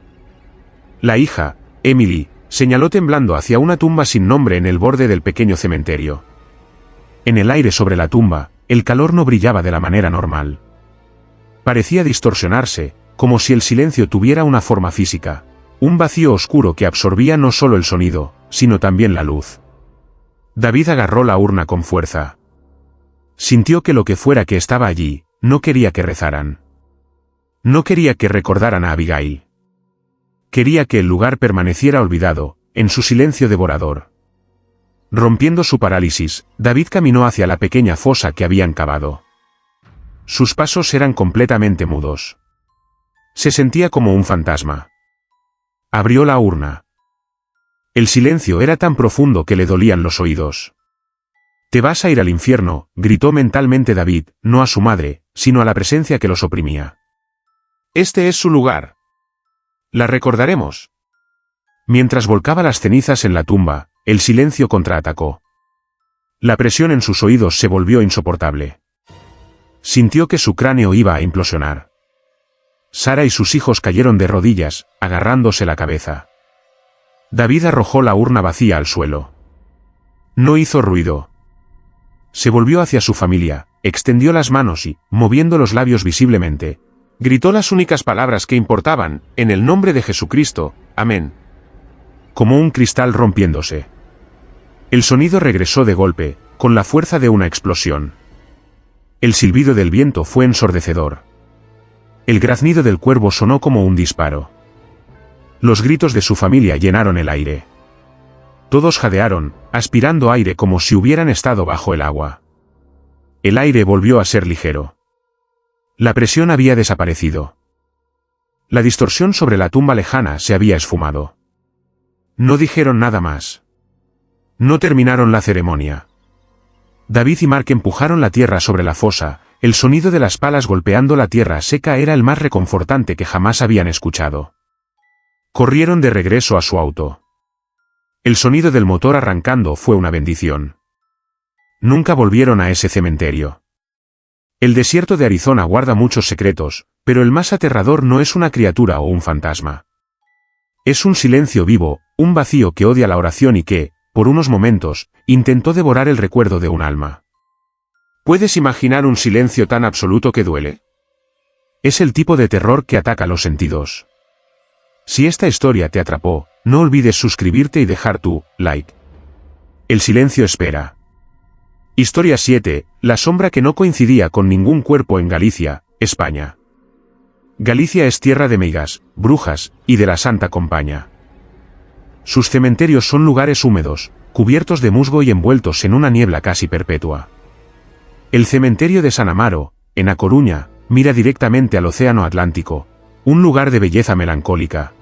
La hija, Emily, señaló temblando hacia una tumba sin nombre en el borde del pequeño cementerio. En el aire sobre la tumba, el calor no brillaba de la manera normal. Parecía distorsionarse, como si el silencio tuviera una forma física, un vacío oscuro que absorbía no solo el sonido, sino también la luz. David agarró la urna con fuerza. Sintió que lo que fuera que estaba allí, no quería que rezaran. No quería que recordaran a Abigail. Quería que el lugar permaneciera olvidado, en su silencio devorador. Rompiendo su parálisis, David caminó hacia la pequeña fosa que habían cavado. Sus pasos eran completamente mudos. Se sentía como un fantasma. Abrió la urna. El silencio era tan profundo que le dolían los oídos. «Te vas a ir al infierno», gritó mentalmente David, no a su madre, sino a la presencia que los oprimía. «Este es su lugar. La recordaremos». Mientras volcaba las cenizas en la tumba, el silencio contraatacó. La presión en sus oídos se volvió insoportable. Sintió que su cráneo iba a implosionar. Sara y sus hijos cayeron de rodillas, agarrándose la cabeza. David arrojó la urna vacía al suelo. No hizo ruido. Se volvió hacia su familia, extendió las manos y, moviendo los labios visiblemente, gritó las únicas palabras que importaban: «En el nombre de Jesucristo, amén». Como un cristal rompiéndose. El sonido regresó de golpe, con la fuerza de una explosión. El silbido del viento fue ensordecedor. El graznido del cuervo sonó como un disparo. Los gritos de su familia llenaron el aire. Todos jadearon, aspirando aire como si hubieran estado bajo el agua. El aire volvió a ser ligero. La presión había desaparecido. La distorsión sobre la tumba lejana se había esfumado. No dijeron nada más. No terminaron la ceremonia. David y Mark empujaron la tierra sobre la fosa, el sonido de las palas golpeando la tierra seca era el más reconfortante que jamás habían escuchado. Corrieron de regreso a su auto. El sonido del motor arrancando fue una bendición. Nunca volvieron a ese cementerio. El desierto de Arizona guarda muchos secretos, pero el más aterrador no es una criatura o un fantasma. Es un silencio vivo, un vacío que odia la oración y que, por unos momentos, intentó devorar el recuerdo de un alma. ¿Puedes imaginar un silencio tan absoluto que duele? Es el tipo de terror que ataca los sentidos. Si esta historia te atrapó, no olvides suscribirte y dejar tu like. El silencio espera. Historia 7, la sombra que no coincidía con ningún cuerpo en Galicia, España. Galicia es tierra de meigas, brujas, y de la Santa Compaña. Sus cementerios son lugares húmedos, cubiertos de musgo y envueltos en una niebla casi perpetua. El cementerio de San Amaro, en A Coruña, mira directamente al Océano Atlántico, un lugar de belleza melancólica.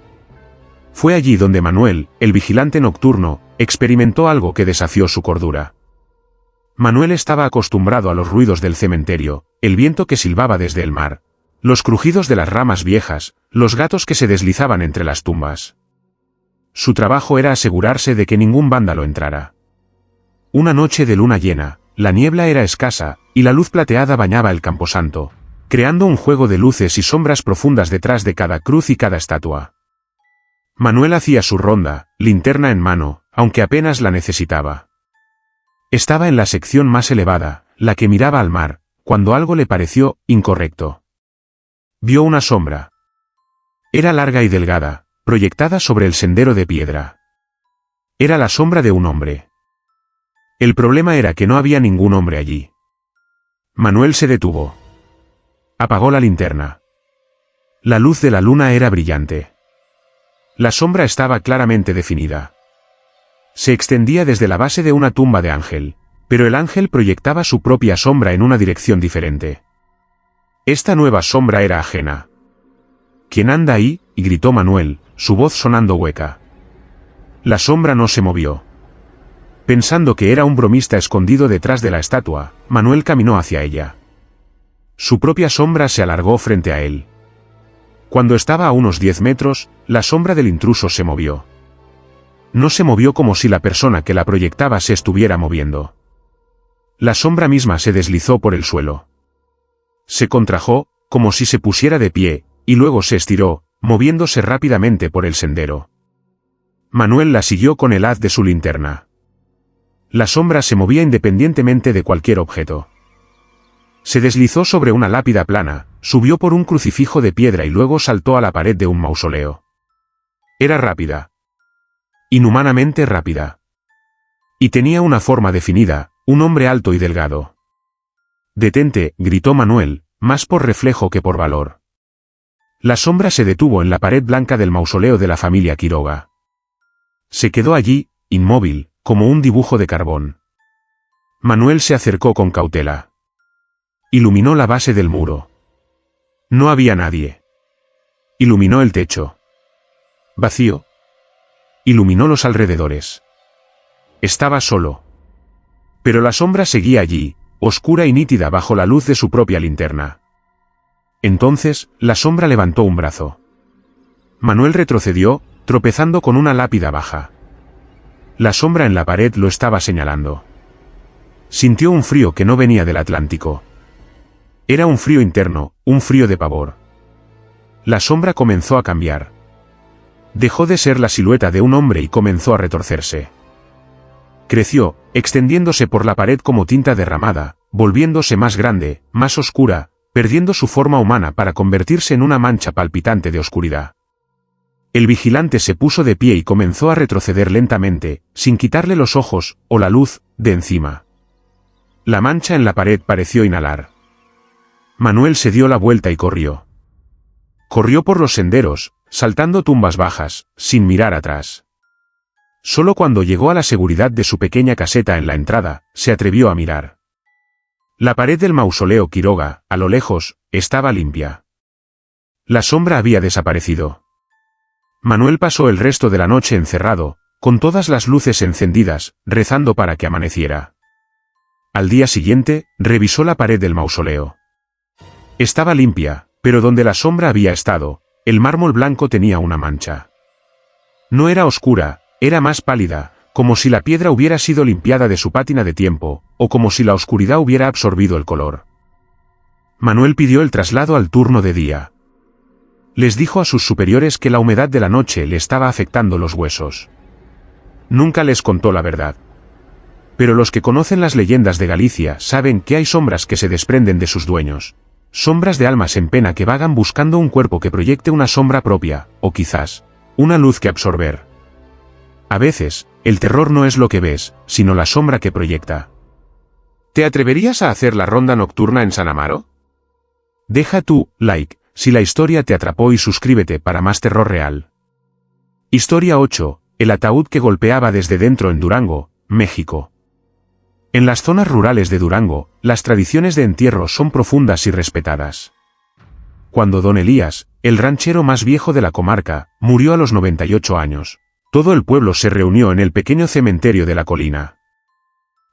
Fue allí donde Manuel, el vigilante nocturno, experimentó algo que desafió su cordura. Manuel estaba acostumbrado a los ruidos del cementerio, el viento que silbaba desde el mar, los crujidos de las ramas viejas, los gatos que se deslizaban entre las tumbas. Su trabajo era asegurarse de que ningún vándalo entrara. Una noche de luna llena, la niebla era escasa, y la luz plateada bañaba el camposanto, creando un juego de luces y sombras profundas detrás de cada cruz y cada estatua. Manuel hacía su ronda, linterna en mano, aunque apenas la necesitaba. Estaba en la sección más elevada, la que miraba al mar, cuando algo le pareció incorrecto. Vio una sombra. Era larga y delgada, proyectada sobre el sendero de piedra. Era la sombra de un hombre. El problema era que no había ningún hombre allí. Manuel se detuvo. Apagó la linterna. La luz de la luna era brillante. La sombra estaba claramente definida. Se extendía desde la base de una tumba de ángel, pero el ángel proyectaba su propia sombra en una dirección diferente. Esta nueva sombra era ajena. «¿Quién anda ahí?», gritó Manuel, su voz sonando hueca. La sombra no se movió. Pensando que era un bromista escondido detrás de la estatua, Manuel caminó hacia ella. Su propia sombra se alargó frente a él. Cuando estaba a unos 10 metros, la sombra del intruso se movió. No se movió como si la persona que la proyectaba se estuviera moviendo. La sombra misma se deslizó por el suelo. Se contrajo, como si se pusiera de pie, y luego se estiró, moviéndose rápidamente por el sendero. Manuel la siguió con el haz de su linterna. La sombra se movía independientemente de cualquier objeto. Se deslizó sobre una lápida plana, subió por un crucifijo de piedra y luego saltó a la pared de un mausoleo. Era rápida. Inhumanamente rápida. Y tenía una forma definida, un hombre alto y delgado. «Detente», gritó Manuel, más por reflejo que por valor. La sombra se detuvo en la pared blanca del mausoleo de la familia Quiroga. Se quedó allí, inmóvil, como un dibujo de carbón. Manuel se acercó con cautela. Iluminó la base del muro. No había nadie. Iluminó el techo. Vacío. Iluminó los alrededores. Estaba solo. Pero la sombra seguía allí, oscura y nítida bajo la luz de su propia linterna. Entonces, la sombra levantó un brazo. Manuel retrocedió, tropezando con una lápida baja. La sombra en la pared lo estaba señalando. Sintió un frío que no venía del Atlántico. Era un frío interno, un frío de pavor. La sombra comenzó a cambiar. Dejó de ser la silueta de un hombre y comenzó a retorcerse. Creció, extendiéndose por la pared como tinta derramada, volviéndose más grande, más oscura, perdiendo su forma humana para convertirse en una mancha palpitante de oscuridad. El vigilante se puso de pie y comenzó a retroceder lentamente, sin quitarle los ojos, o la luz, de encima. La mancha en la pared pareció inhalar. Manuel se dio la vuelta y corrió. Corrió por los senderos, saltando tumbas bajas, sin mirar atrás. Solo cuando llegó a la seguridad de su pequeña caseta en la entrada, se atrevió a mirar. La pared del mausoleo Quiroga, a lo lejos, estaba limpia. La sombra había desaparecido. Manuel pasó el resto de la noche encerrado, con todas las luces encendidas, rezando para que amaneciera. Al día siguiente, revisó la pared del mausoleo. Estaba limpia, pero donde la sombra había estado, el mármol blanco tenía una mancha. No era oscura, era más pálida, como si la piedra hubiera sido limpiada de su pátina de tiempo, o como si la oscuridad hubiera absorbido el color. Manuel pidió el traslado al turno de día. Les dijo a sus superiores que la humedad de la noche le estaba afectando los huesos. Nunca les contó la verdad. Pero los que conocen las leyendas de Galicia saben que hay sombras que se desprenden de sus dueños. Sombras de almas en pena que vagan buscando un cuerpo que proyecte una sombra propia, o quizás, una luz que absorber. A veces, el terror no es lo que ves, sino la sombra que proyecta. ¿Te atreverías a hacer la ronda nocturna en San Amaro? Deja tu like si la historia te atrapó y suscríbete para más terror real. Historia 8. El ataúd que golpeaba desde dentro en Durango, México. En las zonas rurales de Durango, las tradiciones de entierro son profundas y respetadas. Cuando don Elías, el ranchero más viejo de la comarca, murió a los 98 años, todo el pueblo se reunió en el pequeño cementerio de la colina.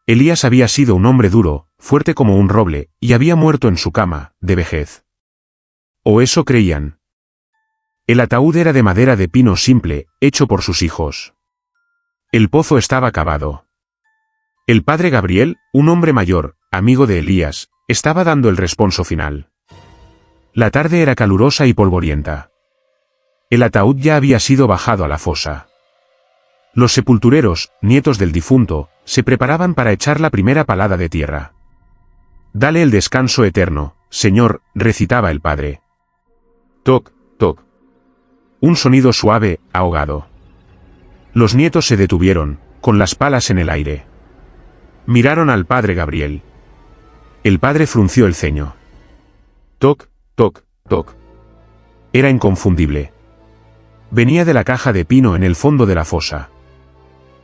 Elías había sido un hombre duro, fuerte como un roble, y había muerto en su cama, de vejez. O eso creían. El ataúd era de madera de pino simple, hecho por sus hijos. El pozo estaba cavado. El padre Gabriel, un hombre mayor, amigo de Elías, estaba dando el responso final. La tarde era calurosa y polvorienta. El ataúd ya había sido bajado a la fosa. Los sepultureros, nietos del difunto, se preparaban para echar la primera palada de tierra. «Dale el descanso eterno, Señor», recitaba el padre. Toc, toc. Un sonido suave, ahogado. Los nietos se detuvieron, con las palas en el aire. Miraron al padre Gabriel. El padre frunció el ceño. Toc, toc, toc. Era inconfundible. Venía de la caja de pino en el fondo de la fosa.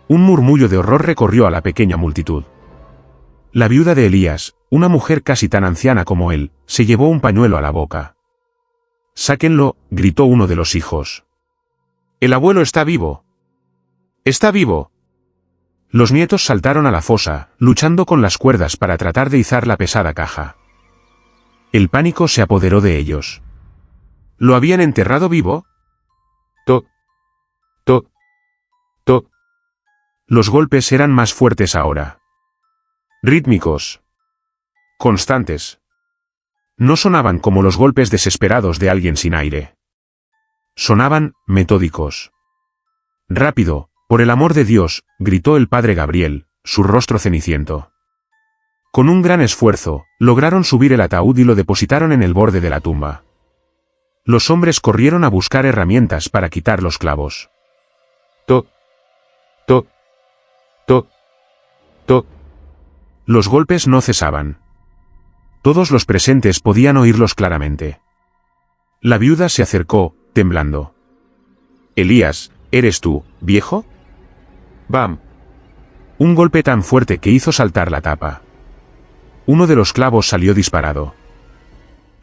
Un murmullo de horror recorrió a la pequeña multitud. La viuda de Elías, una mujer casi tan anciana como él, se llevó un pañuelo a la boca. «Sáquenlo», gritó uno de los hijos. «El abuelo está vivo». «¡Está vivo!». Los nietos saltaron a la fosa, luchando con las cuerdas para tratar de izar la pesada caja. El pánico se apoderó de ellos. ¿Lo habían enterrado vivo? To, to, to. Los golpes eran más fuertes ahora. Rítmicos. Constantes. No sonaban como los golpes desesperados de alguien sin aire. Sonaban metódicos. Rápido, por el amor de Dios, gritó el padre Gabriel, su rostro ceniciento. Con un gran esfuerzo, lograron subir el ataúd y lo depositaron en el borde de la tumba. Los hombres corrieron a buscar herramientas para quitar los clavos. To, to, to, to. Los golpes no cesaban. Todos los presentes podían oírlos claramente. La viuda se acercó, temblando. Elías, ¿eres tú, viejo? ¡Bam! Un golpe tan fuerte que hizo saltar la tapa. Uno de los clavos salió disparado.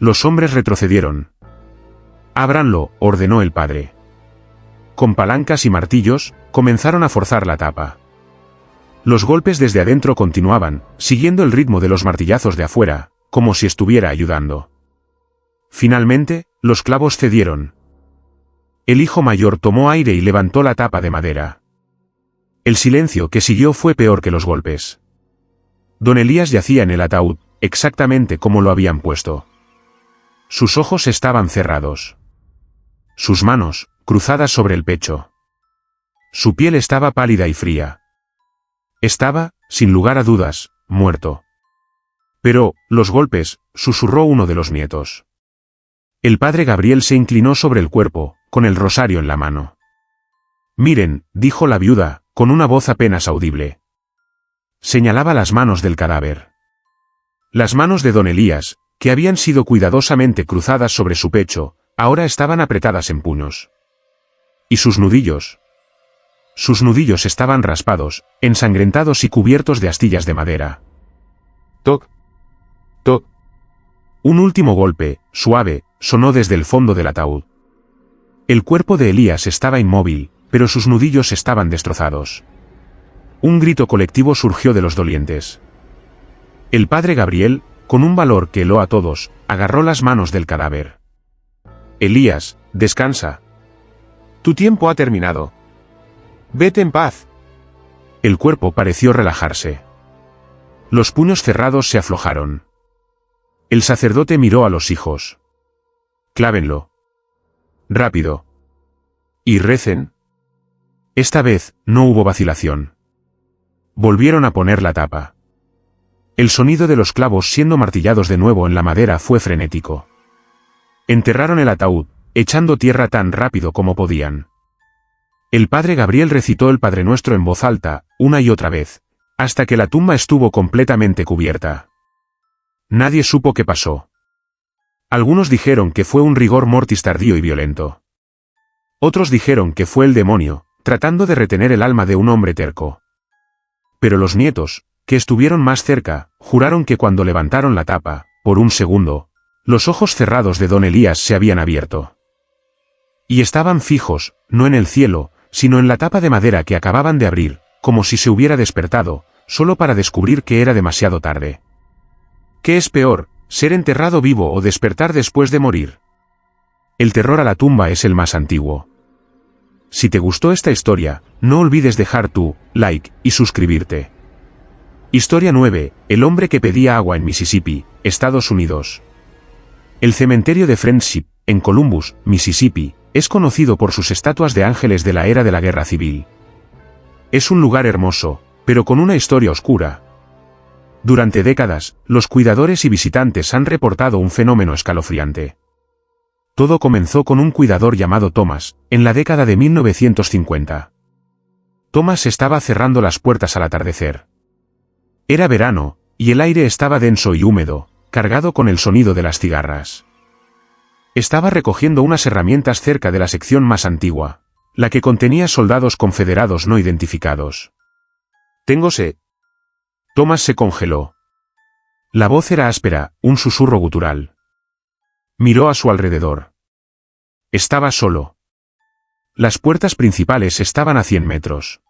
Los hombres retrocedieron. Ábranlo, ordenó el padre. Con palancas y martillos, comenzaron a forzar la tapa. Los golpes desde adentro continuaban, siguiendo el ritmo de los martillazos de afuera, como si estuviera ayudando. Finalmente, los clavos cedieron. El hijo mayor tomó aire y levantó la tapa de madera. El silencio que siguió fue peor que los golpes. Don Elías yacía en el ataúd, exactamente como lo habían puesto. Sus ojos estaban cerrados. Sus manos, cruzadas sobre el pecho. Su piel estaba pálida y fría. Estaba, sin lugar a dudas, muerto. Pero, los golpes, susurró uno de los nietos. El padre Gabriel se inclinó sobre el cuerpo, con el rosario en la mano. Miren, dijo la viuda, con una voz apenas audible. Señalaba las manos del cadáver. Las manos de don Elías, que habían sido cuidadosamente cruzadas sobre su pecho, ahora estaban apretadas en puños. Y sus nudillos. Sus nudillos estaban raspados, ensangrentados y cubiertos de astillas de madera. Toc, toc. Un último golpe, suave, sonó desde el fondo del ataúd. El cuerpo de Elías estaba inmóvil, pero sus nudillos estaban destrozados. Un grito colectivo surgió de los dolientes. El padre Gabriel, con un valor que heló a todos, agarró las manos del cadáver. Elías, descansa. Tu tiempo ha terminado. Vete en paz. El cuerpo pareció relajarse. Los puños cerrados se aflojaron. El sacerdote miró a los hijos. Clávenlo. Rápido. Y recen. Esta vez, no hubo vacilación. Volvieron a poner la tapa. El sonido de los clavos siendo martillados de nuevo en la madera fue frenético. Enterraron el ataúd, echando tierra tan rápido como podían. El padre Gabriel recitó el Padre Nuestro en voz alta, una y otra vez, hasta que la tumba estuvo completamente cubierta. Nadie supo qué pasó. Algunos dijeron que fue un rigor mortis tardío y violento. Otros dijeron que fue el demonio, tratando de retener el alma de un hombre terco. Pero los nietos, que estuvieron más cerca, juraron que cuando levantaron la tapa, por un segundo, los ojos cerrados de don Elías se habían abierto. Y estaban fijos, no en el cielo, sino en la tapa de madera que acababan de abrir, como si se hubiera despertado, solo para descubrir que era demasiado tarde. ¿Qué es peor, ser enterrado vivo o despertar después de morir? El terror a la tumba es el más antiguo. Si te gustó esta historia, no olvides dejar tu like y suscribirte. Historia 9, el hombre que pedía agua en Mississippi, Estados Unidos. El cementerio de Friendship, en Columbus, Mississippi, es conocido por sus estatuas de ángeles de la era de la Guerra Civil. Es un lugar hermoso, pero con una historia oscura. Durante décadas, los cuidadores y visitantes han reportado un fenómeno escalofriante. Todo comenzó con un cuidador llamado Thomas, en la década de 1950. Thomas estaba cerrando las puertas al atardecer. Era verano, y el aire estaba denso y húmedo, cargado con el sonido de las cigarras. Estaba recogiendo unas herramientas cerca de la sección más antigua, la que contenía soldados confederados no identificados. «Tengo sed». Thomas se congeló. La voz era áspera, un susurro gutural. Miró a su alrededor. Estaba solo. Las puertas principales estaban a 100 metros.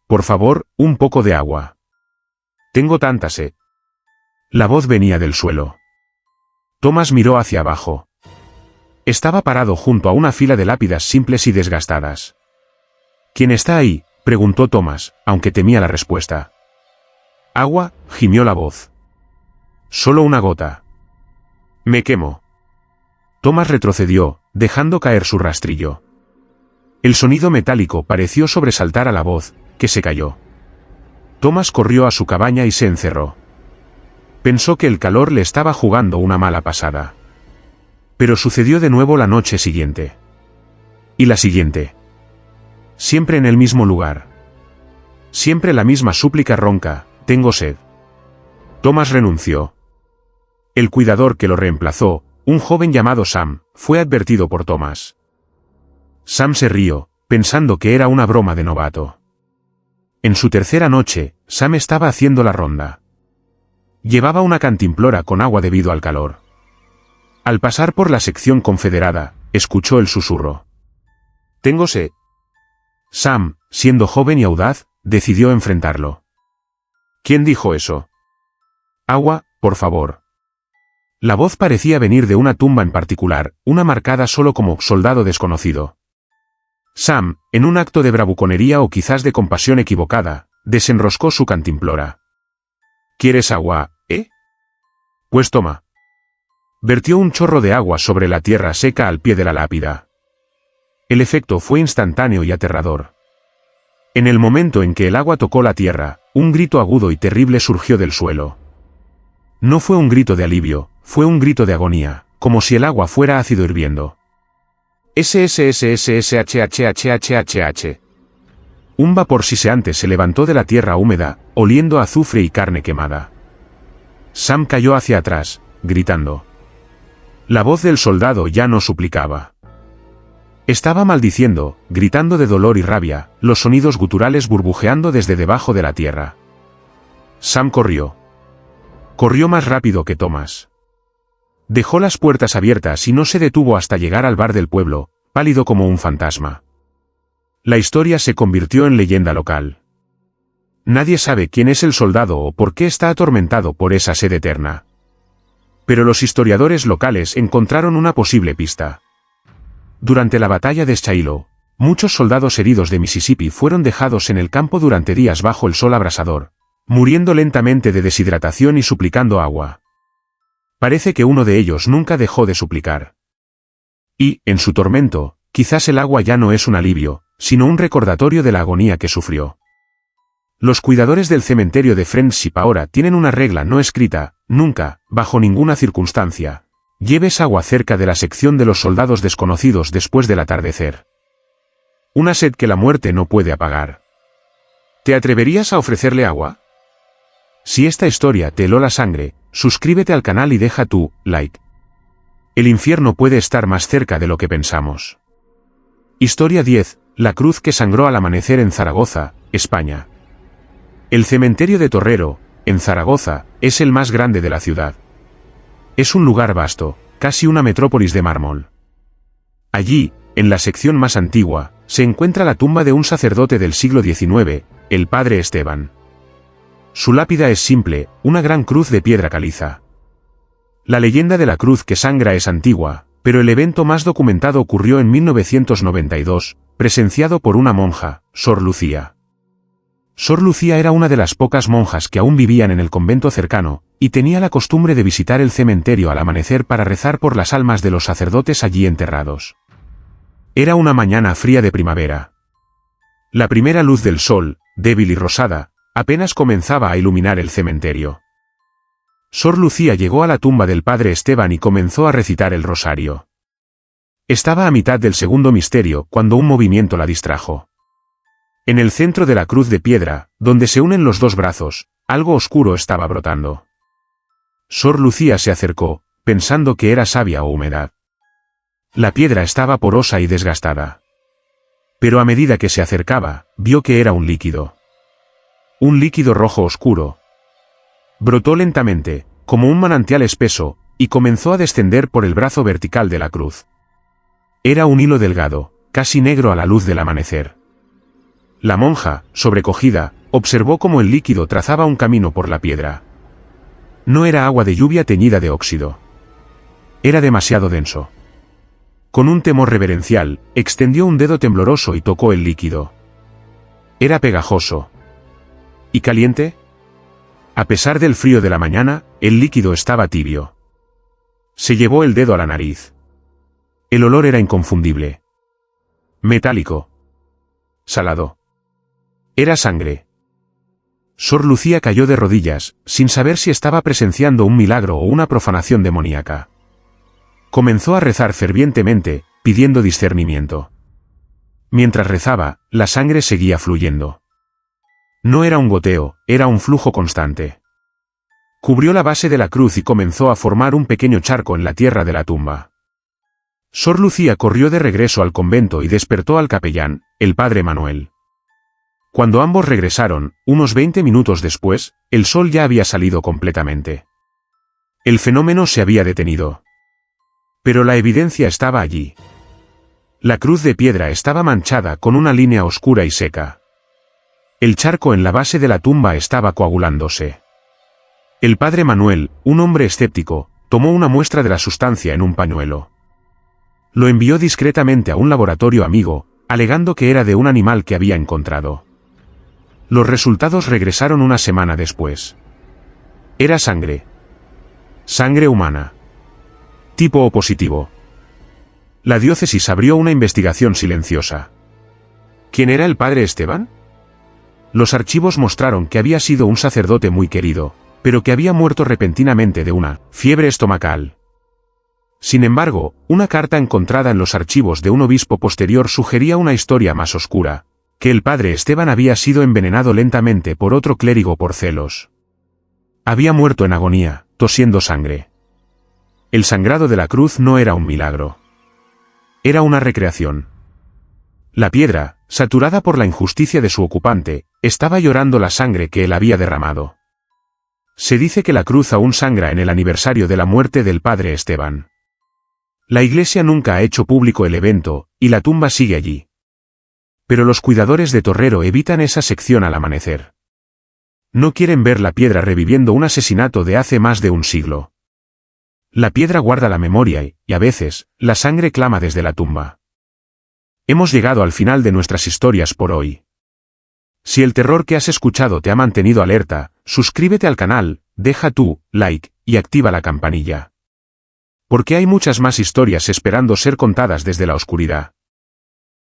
«Por favor, un poco de agua. Tengo tanta sed». La voz venía del suelo. Thomas miró hacia abajo. Estaba parado junto a una fila de lápidas simples y desgastadas. ¿Quién está ahí?, preguntó Thomas, aunque temía la respuesta. Agua, gimió la voz. Solo una gota. Me quemo. Thomas retrocedió, dejando caer su rastrillo. El sonido metálico pareció sobresaltar a la voz, que se cayó. Thomas corrió a su cabaña y se encerró. Pensó que el calor le estaba jugando una mala pasada. Pero sucedió de nuevo la noche siguiente. Y la siguiente. Siempre en el mismo lugar. Siempre la misma súplica ronca: tengo sed. Thomas renunció. El cuidador que lo reemplazó, un joven llamado Sam, fue advertido por Thomas. Sam se rió, pensando que era una broma de novato. En su tercera noche, Sam estaba haciendo la ronda. Llevaba una cantimplora con agua debido al calor. Al pasar por la sección confederada, escuchó el susurro. «Tengo sed». Sam, siendo joven y audaz, decidió enfrentarlo. «¿Quién dijo eso?» «Agua, por favor». La voz parecía venir de una tumba en particular, una marcada solo como «soldado desconocido». Sam, en un acto de bravuconería o quizás de compasión equivocada, desenroscó su cantimplora. «¿Quieres agua, Pues toma». Vertió un chorro de agua sobre la tierra seca al pie de la lápida. El efecto fue instantáneo y aterrador. En el momento en que el agua tocó la tierra, un grito agudo y terrible surgió del suelo. No fue un grito de alivio, fue un grito de agonía, como si el agua fuera ácido hirviendo. SSSSSHHHHH. Un vapor siseante se levantó de la tierra húmeda, oliendo a azufre y carne quemada. Sam cayó hacia atrás, gritando. La voz del soldado ya no suplicaba. Estaba maldiciendo, gritando de dolor y rabia, los sonidos guturales burbujeando desde debajo de la tierra. Sam corrió. Corrió más rápido que Thomas. Dejó las puertas abiertas y no se detuvo hasta llegar al bar del pueblo, pálido como un fantasma. La historia se convirtió en leyenda local. Nadie sabe quién es el soldado o por qué está atormentado por esa sed eterna. Pero los historiadores locales encontraron una posible pista. Durante la batalla de Shiloh, muchos soldados heridos de Mississippi fueron dejados en el campo durante días bajo el sol abrasador, muriendo lentamente de deshidratación y suplicando agua. Parece que uno de ellos nunca dejó de suplicar. Y, en su tormento, quizás el agua ya no es un alivio, sino un recordatorio de la agonía que sufrió. Los cuidadores del cementerio de Friendship ahora tienen una regla no escrita: nunca, bajo ninguna circunstancia, lleves agua cerca de la sección de los soldados desconocidos después del atardecer. Una sed que la muerte no puede apagar. ¿Te atreverías a ofrecerle agua? Si esta historia te heló la sangre, suscríbete al canal y deja tu like. El infierno puede estar más cerca de lo que pensamos. Historia 10. La cruz que sangró al amanecer en Zaragoza, España. El cementerio de Torrero, en Zaragoza, es el más grande de la ciudad. Es un lugar vasto, casi una metrópolis de mármol. Allí, en la sección más antigua, se encuentra la tumba de un sacerdote del siglo XIX, el padre Esteban. Su lápida es simple, una gran cruz de piedra caliza. La leyenda de la cruz que sangra es antigua, pero el evento más documentado ocurrió en 1992, presenciado por una monja, Sor Lucía. Sor Lucía era una de las pocas monjas que aún vivían en el convento cercano, y tenía la costumbre de visitar el cementerio al amanecer para rezar por las almas de los sacerdotes allí enterrados. Era una mañana fría de primavera. La primera luz del sol, débil y rosada, apenas comenzaba a iluminar el cementerio. Sor Lucía llegó a la tumba del padre Esteban y comenzó a recitar el rosario. Estaba a mitad del segundo misterio cuando un movimiento la distrajo. En el centro de la cruz de piedra, donde se unen los dos brazos, algo oscuro estaba brotando. Sor Lucía se acercó, pensando que era savia o humedad. La piedra estaba porosa y desgastada. Pero a medida que se acercaba, vio que era un líquido. Un líquido rojo oscuro. Brotó lentamente, como un manantial espeso, y comenzó a descender por el brazo vertical de la cruz. Era un hilo delgado, casi negro a la luz del amanecer. La monja, sobrecogida, observó cómo el líquido trazaba un camino por la piedra. No era agua de lluvia teñida de óxido. Era demasiado denso. Con un temor reverencial, extendió un dedo tembloroso y tocó el líquido. Era pegajoso. ¿Y caliente? A pesar del frío de la mañana, el líquido estaba tibio. Se llevó el dedo a la nariz. El olor era inconfundible. Metálico. Salado. Era sangre. Sor Lucía cayó de rodillas, sin saber si estaba presenciando un milagro o una profanación demoníaca. Comenzó a rezar fervientemente, pidiendo discernimiento. Mientras rezaba, la sangre seguía fluyendo. No era un goteo, era un flujo constante. Cubrió la base de la cruz y comenzó a formar un pequeño charco en la tierra de la tumba. Sor Lucía corrió de regreso al convento y despertó al capellán, el padre Manuel. Cuando ambos regresaron, unos 20 minutos después, el sol ya había salido completamente. El fenómeno se había detenido. Pero la evidencia estaba allí. La cruz de piedra estaba manchada con una línea oscura y seca. El charco en la base de la tumba estaba coagulándose. El padre Manuel, un hombre escéptico, tomó una muestra de la sustancia en un pañuelo. Lo envió discretamente a un laboratorio amigo, alegando que era de un animal que había encontrado. Los resultados regresaron una semana después. Era sangre. Sangre humana. Tipo O positivo. La diócesis abrió una investigación silenciosa. ¿Quién era el padre Esteban? Los archivos mostraron que había sido un sacerdote muy querido, pero que había muerto repentinamente de una fiebre estomacal. Sin embargo, una carta encontrada en los archivos de un obispo posterior sugería una historia más oscura, que el padre Esteban había sido envenenado lentamente por otro clérigo por celos. Había muerto en agonía, tosiendo sangre. El sangrado de la cruz no era un milagro. Era una recreación. La piedra, saturada por la injusticia de su ocupante, estaba llorando la sangre que él había derramado. Se dice que la cruz aún sangra en el aniversario de la muerte del padre Esteban. La iglesia nunca ha hecho público el evento, y la tumba sigue allí. Pero los cuidadores de Torrero evitan esa sección al amanecer. No quieren ver la piedra reviviendo un asesinato de hace más de un siglo. La piedra guarda la memoria y, a veces, la sangre clama desde la tumba. Hemos llegado al final de nuestras historias por hoy. Si el terror que has escuchado te ha mantenido alerta, suscríbete al canal, deja tu like y activa la campanilla. Porque hay muchas más historias esperando ser contadas desde la oscuridad.